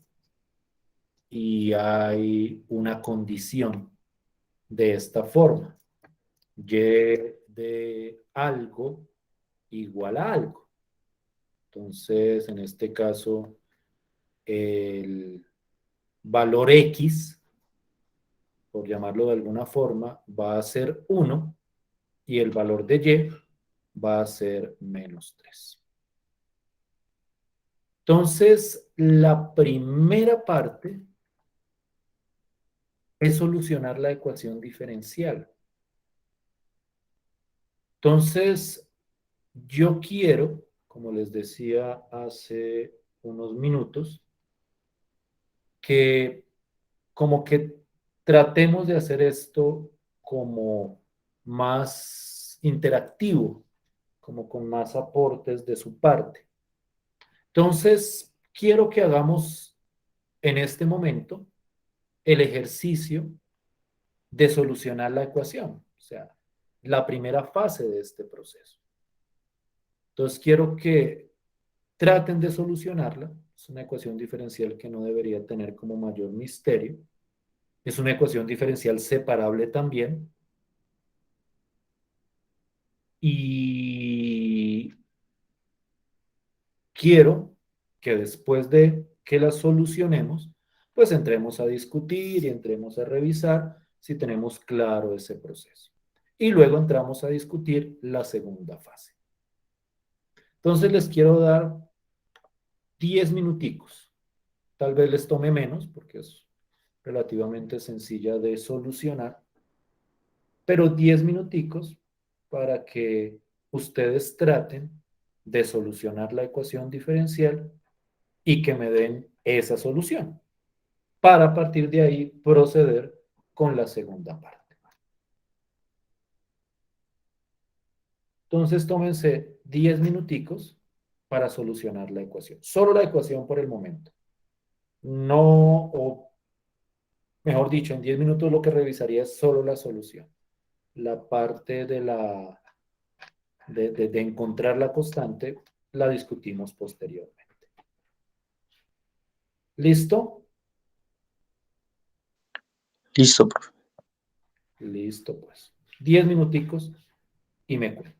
y hay una condición de esta forma. Y de algo igual a algo. Entonces, en este caso, el valor X, por llamarlo de alguna forma, va a ser 1 y el valor de Y va a ser -3. Entonces, la primera parte es solucionar la ecuación diferencial. Entonces, yo quiero, como les decía hace unos minutos, que como que tratemos de hacer esto como más interactivo, como con más aportes de su parte. Entonces, quiero que hagamos en este momento el ejercicio de solucionar la ecuación, o sea, la primera fase de este proceso. Entonces, quiero que traten de solucionarla. Es una ecuación diferencial que no debería tener como mayor misterio. Es una ecuación diferencial separable también. Y quiero que después de que la solucionemos, pues entremos a discutir y entremos a revisar si tenemos claro ese proceso. Y luego entramos a discutir la segunda fase. Entonces les quiero dar 10 minuticos. Tal vez les tome menos porque es relativamente sencilla de solucionar, pero 10 minuticos para que ustedes traten de solucionar la ecuación diferencial y que me den esa solución, para a partir de ahí proceder con la segunda parte. Entonces tómense 10 minuticos para solucionar la ecuación. Solo la ecuación por el momento. No, o mejor dicho, en 10 minutos lo que revisaría es solo la solución. La parte de encontrar la constante la discutimos posteriormente. ¿Listo? Listo, profe. Listo, pues. 10 minuticos y me cuentan.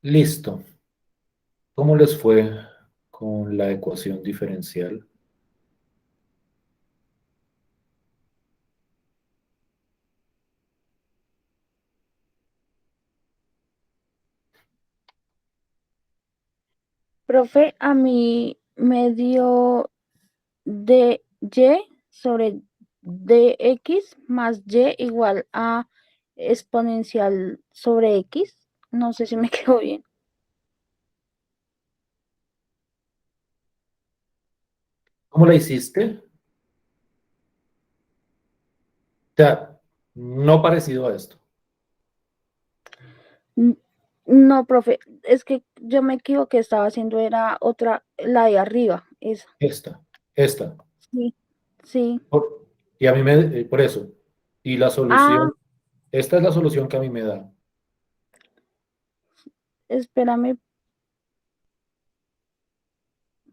Listo. ¿Cómo les fue con la ecuación diferencial? Profe, a mí me dio dy sobre dx más y igual a exponencial sobre x. No sé si me quedó bien. ¿Cómo la hiciste? O sea, no parecido a esto. N- No, profe, es que yo me equivoqué, estaba haciendo era otra, la de arriba, esa. Esta. Sí, sí. Y a mí por eso. Y la Ah, solución, esta es la solución que a mí me da. espérame.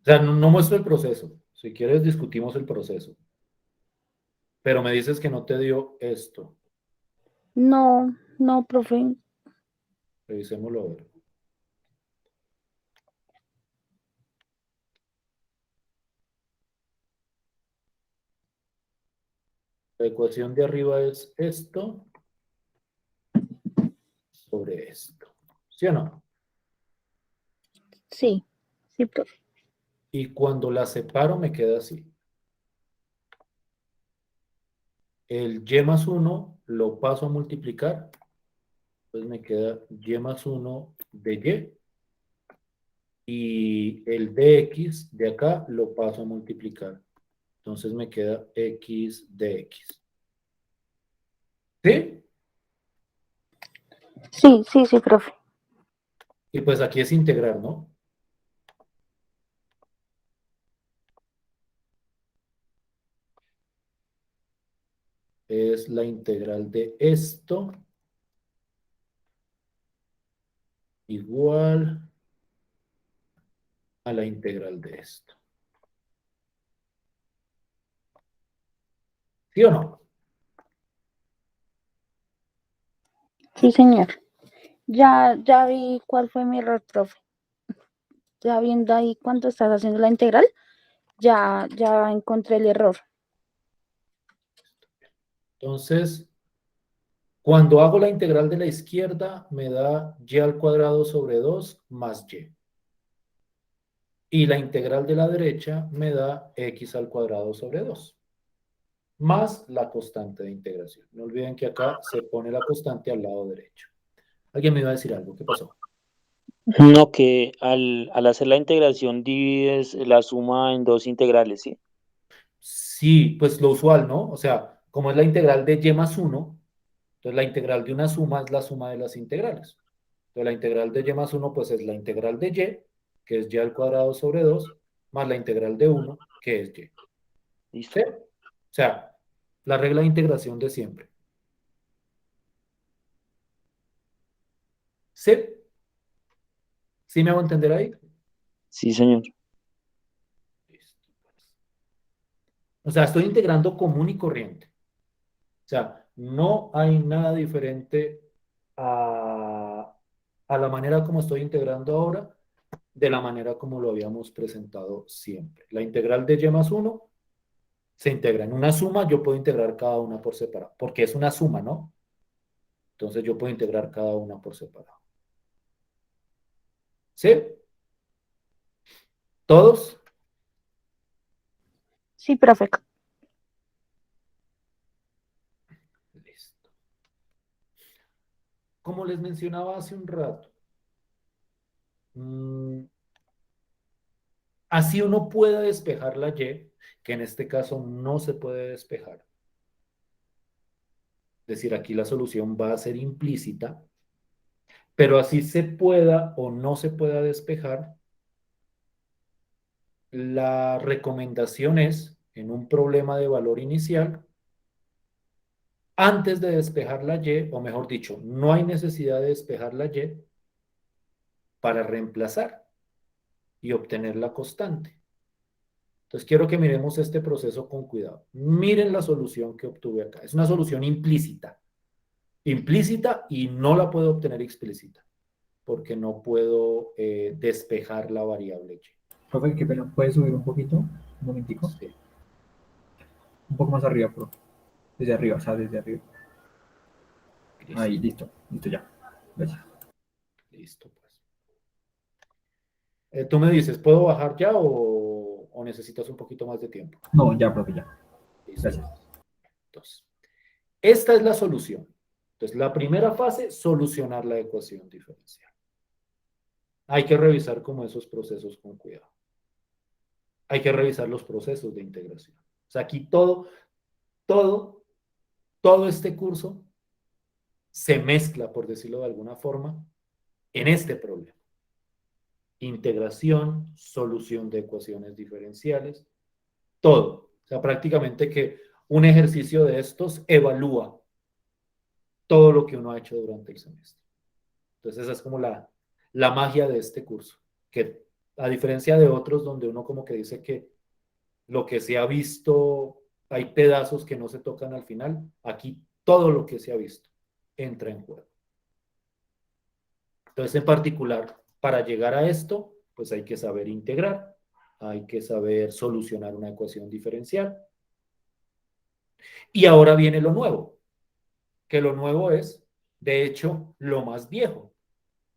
O sea, no muestro el proceso. Si quieres, discutimos el proceso. Pero me dices que no te dio esto. No, no, profe. Revisémoslo a ver. La ecuación de arriba es esto sobre esto. ¿Sí o no? Sí, sí, profe. Y cuando la separo me queda así. El y más 1 lo paso a multiplicar. Entonces me queda y más 1 de y. Y el dx de acá lo paso a multiplicar. Entonces me queda x de x. ¿Sí? Sí, sí, sí, profe. Y pues aquí es integrar, ¿no? Es la integral de esto igual a la integral de esto. ¿Sí o no? Sí, señor. Ya vi cuál fue mi error, profe. Ya viendo ahí cuánto estás haciendo la integral, ya encontré el error. Entonces, cuando hago la integral de la izquierda, me da y al cuadrado sobre 2 más y. Y la integral de la derecha me da x al cuadrado sobre 2, más la constante de integración. No olviden que acá se pone la constante al lado derecho. ¿Alguien me iba a decir algo? ¿Qué pasó? No, que al hacer la integración divides la suma en dos integrales, ¿sí? Sí, pues lo usual, ¿no? O sea, como es la integral de y más 1, entonces la integral de una suma es la suma de las integrales. Entonces la integral de y más 1 pues es la integral de y, que es y al cuadrado sobre 2, más la integral de 1, que es y. Listo. ¿Sí? O sea, la regla de integración de siempre. ¿Sí? ¿Sí me hago entender ahí? Sí, señor. Listo, pues. O sea, estoy integrando común y corriente. O sea, no hay nada diferente a la manera como estoy integrando ahora de la manera como lo habíamos presentado siempre. La integral de y más 1 se integra en una suma, yo puedo integrar cada una por separado, porque es una suma, ¿no? Entonces yo puedo integrar cada una por separado. ¿Sí? ¿Todos? Sí, profe. Listo. Como les mencionaba hace un rato, así uno puede despejar la y, que en este caso no se puede despejar. Es decir, aquí la solución va a ser implícita, pero así se pueda o no se pueda despejar, la recomendación es, en un problema de valor inicial, antes de despejar la y, o mejor dicho, no hay necesidad de despejar la y para reemplazar y obtener la constante. Entonces quiero que miremos este proceso con cuidado. Miren la solución que obtuve acá. Es una solución implícita. Implícita y no la puedo obtener explícita. porque no puedo despejar la variable y. Profe, qué pena, ¿puedes subir un poquito? Un momentico. Sí, Un poco más arriba, profe. Desde arriba, o sea, desde arriba. listo, Ahí, listo. Listo ya. Gracias. listo, pues. Tú me dices, ¿puedo bajar ya o necesitas un poquito más de tiempo? No, ya, profe, ya. Listo. Gracias. Entonces, esta es la solución. Entonces, la primera fase, solucionar la ecuación diferencial. Hay que revisar como esos procesos con cuidado. Hay que revisar los procesos de integración. O sea, aquí todo este curso se mezcla, por decirlo de alguna forma, en este problema. Integración, solución de ecuaciones diferenciales, todo. O sea, prácticamente que un ejercicio de estos evalúa todo lo que uno ha hecho durante el semestre. Entonces esa es como la magia de este curso, que a diferencia de otros donde uno como que dice que lo que se ha visto, hay pedazos que no se tocan al final, aquí todo lo que se ha visto entra en juego. Entonces, en particular, para llegar a esto, pues hay que saber integrar, hay que saber solucionar una ecuación diferencial. Y ahora viene lo nuevo, que lo nuevo es, de hecho, lo más viejo,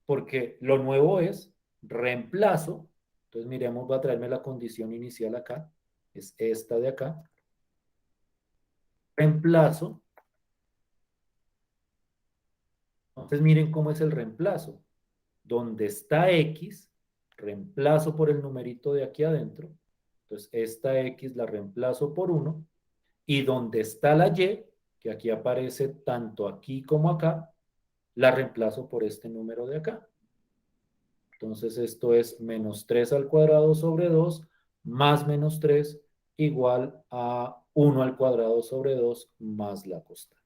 porque lo nuevo es reemplazo. Entonces, miremos, voy a traerme la condición inicial acá, es esta de acá. Reemplazo. Entonces, miren cómo es el reemplazo. Donde está X, reemplazo por el numerito de aquí adentro. Entonces, esta X la reemplazo por 1. Y donde está la Y, que aquí aparece tanto aquí como acá, la reemplazo por este número de acá. Entonces, esto es menos 3 al cuadrado sobre 2 más menos 3 igual a 1 al cuadrado sobre 2 más la constante.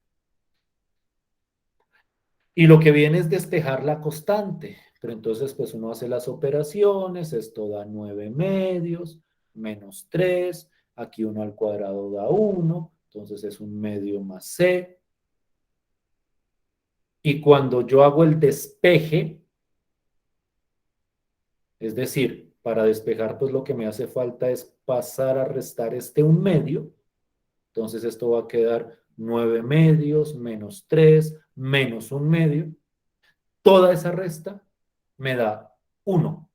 Y lo que viene es despejar la constante. Pero entonces, pues uno hace las operaciones, esto da 9 medios, menos 3, aquí 1 al cuadrado da 1, entonces es 1 medio más c. Y cuando yo hago el despeje, es decir, para despejar, pues lo que me hace falta es pasar a restar este 1 medio, entonces esto va a quedar 9 medios, menos 3, menos 1 medio. Toda esa resta me da 1.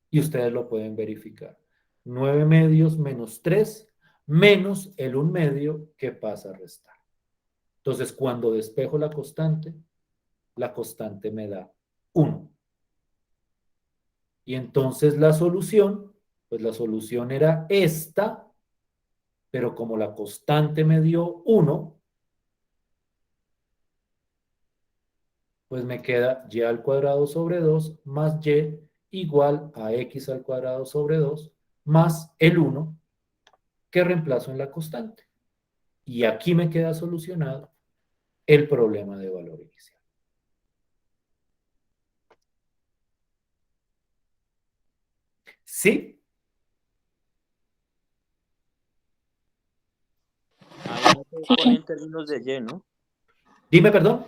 Y ustedes lo pueden verificar. 9 medios menos 3 menos el 1 medio que pasa a restar. Entonces, cuando despejo la constante me da 1. Y entonces la solución, pues la solución era esta, pero como la constante me dio 1, pues me queda y al cuadrado sobre 2 más y igual a x al cuadrado sobre 2 más el 1 que reemplazo en la constante. Y aquí me queda solucionado el problema de valor inicial. ¿Sí? Ahí no se Sí, pone en términos de Y, ¿no? Dime, perdón.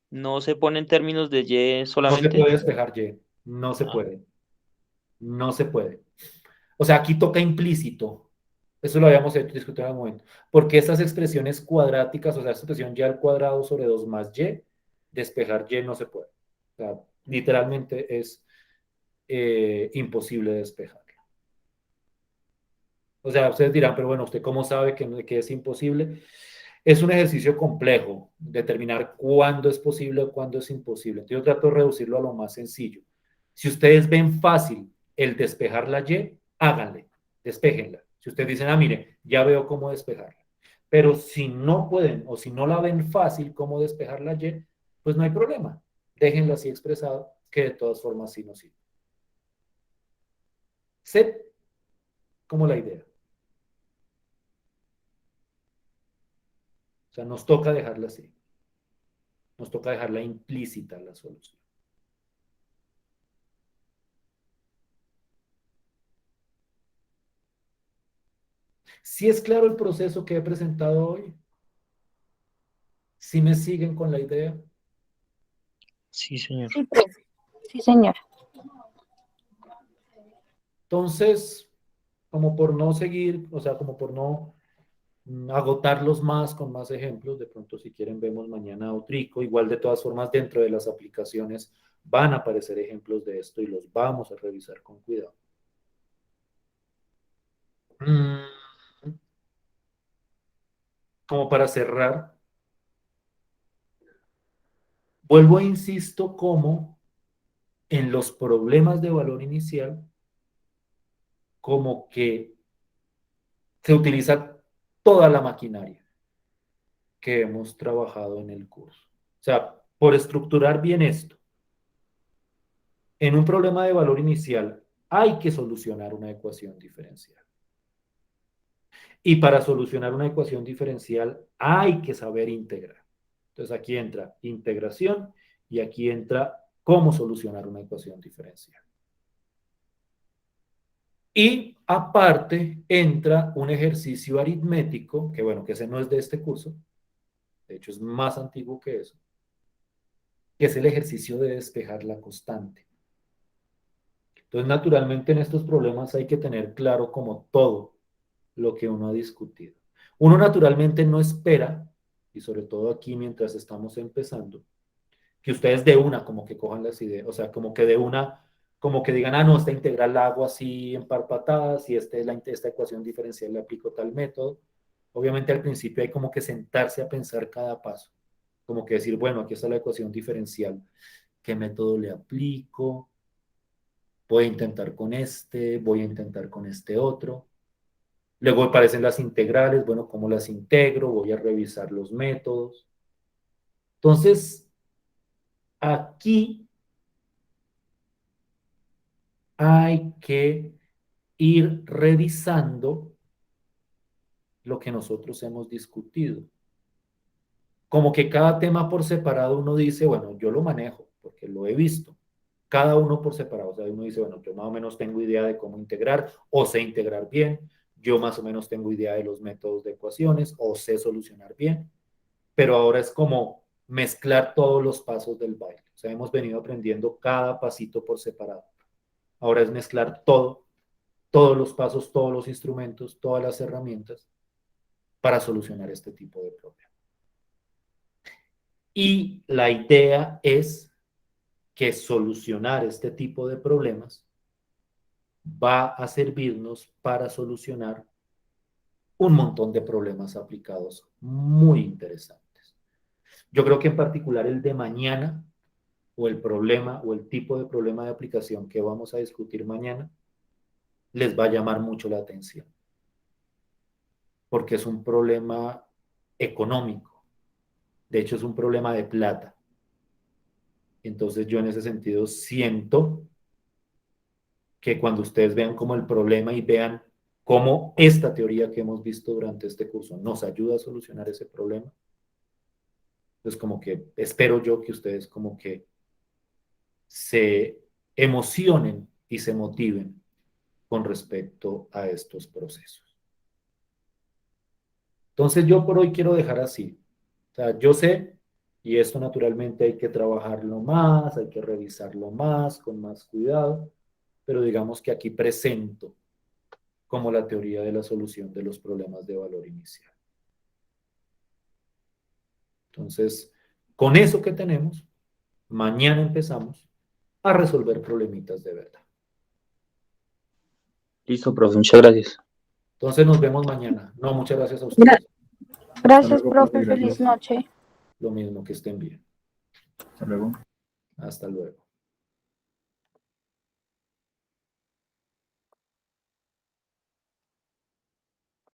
No se pone en términos de Y No se solamente. puede despejar Y. No se Ah, puede. No se puede. O sea, aquí toca implícito. Eso lo habíamos discutido en algún momento. Porque estas expresiones cuadráticas, o sea, esta expresión y al cuadrado sobre 2 más y, despejar y no se puede. O sea, literalmente es imposible despejarla. O sea, ustedes dirán, pero bueno, ¿usted cómo sabe que es imposible? Es un ejercicio complejo, determinar cuándo es posible o cuándo es imposible. Entonces, yo trato de reducirlo a lo más sencillo. Si ustedes ven fácil el despejar la Y, háganle, despejenla. Si ustedes dicen, mire, ya veo cómo despejarla. Pero si no pueden o si no la ven fácil cómo despejar la Y, pues no hay problema. Déjenla así expresado, que de todas formas sí nos sirve. Sé como la idea. O sea, nos toca dejarla así. Nos toca dejarla implícita la solución. Si es claro el proceso que he presentado hoy, si me siguen con la idea. Sí, señor. Sí, profe. Sí, señor. Entonces, como por no seguir, o sea, como por no agotarlos más con más ejemplos, de pronto si quieren vemos mañana otrico, igual de todas formas dentro de las aplicaciones van a aparecer ejemplos de esto y los vamos a revisar con cuidado. Como para cerrar, vuelvo e insisto como en los problemas de valor inicial, como que se utiliza toda la maquinaria que hemos trabajado en el curso. O sea, por estructurar bien esto, en un problema de valor inicial hay que solucionar una ecuación diferencial. Y para solucionar una ecuación diferencial hay que saber integrar. Entonces aquí entra integración y aquí entra cómo solucionar una ecuación diferencial. Y aparte entra un ejercicio aritmético, que bueno, que ese no es de este curso, de hecho es más antiguo que eso, que es el ejercicio de despejar la constante. Entonces, naturalmente en estos problemas hay que tener claro como todo lo que uno ha discutido. Uno naturalmente no espera, y sobre todo aquí mientras estamos empezando, que ustedes de una como que cojan las ideas, o sea, como que de una, como que digan, ah, no, esta integral la hago así en par patadas y esta ecuación diferencial le aplico tal método. Obviamente al principio hay como que sentarse a pensar cada paso, como que decir, bueno, aquí está la ecuación diferencial, ¿qué método le aplico? Voy a intentar con este, voy a intentar con este otro. Luego aparecen las integrales, bueno, ¿cómo las integro? Voy a revisar los métodos. Entonces, aquí hay que ir revisando lo que nosotros hemos discutido. Como que cada tema por separado uno dice, bueno, yo lo manejo, porque lo he visto. Cada uno por separado. O sea, uno dice, bueno, yo más o menos tengo idea de cómo integrar, o sé integrar bien. Yo más o menos tengo idea de los métodos de ecuaciones, o sé solucionar bien. Pero ahora es como mezclar todos los pasos del baile. O sea, hemos venido aprendiendo cada pasito por separado. Ahora es mezclar todo, todos los pasos, todos los instrumentos, todas las herramientas para solucionar este tipo de problemas. Y la idea es que solucionar este tipo de problemas va a servirnos para solucionar un montón de problemas aplicados muy interesantes. Yo creo que en particular el de mañana, o el problema, o el tipo de problema de aplicación que vamos a discutir mañana, les va a llamar mucho la atención. Porque es un problema económico. De hecho, es un problema de plata. Entonces yo en ese sentido siento que cuando ustedes vean como el problema y vean cómo esta teoría que hemos visto durante este curso nos ayuda a solucionar ese problema, pues como que espero yo que ustedes como que se emocionen y se motiven con respecto a estos procesos. Entonces yo por hoy quiero dejar así. O sea, yo sé, y esto naturalmente hay que trabajarlo más, hay que revisarlo más, con más cuidado, pero digamos que aquí presento como la teoría de la solución de los problemas de valor inicial. Entonces, con eso que tenemos, mañana empezamos a resolver problemitas de verdad. Listo, profe, muchas gracias. Entonces nos vemos mañana. No, muchas gracias a ustedes. Gracias, luego, profe. profe, Feliz gracias. noche. Lo mismo, que estén bien. Hasta luego. Hasta luego.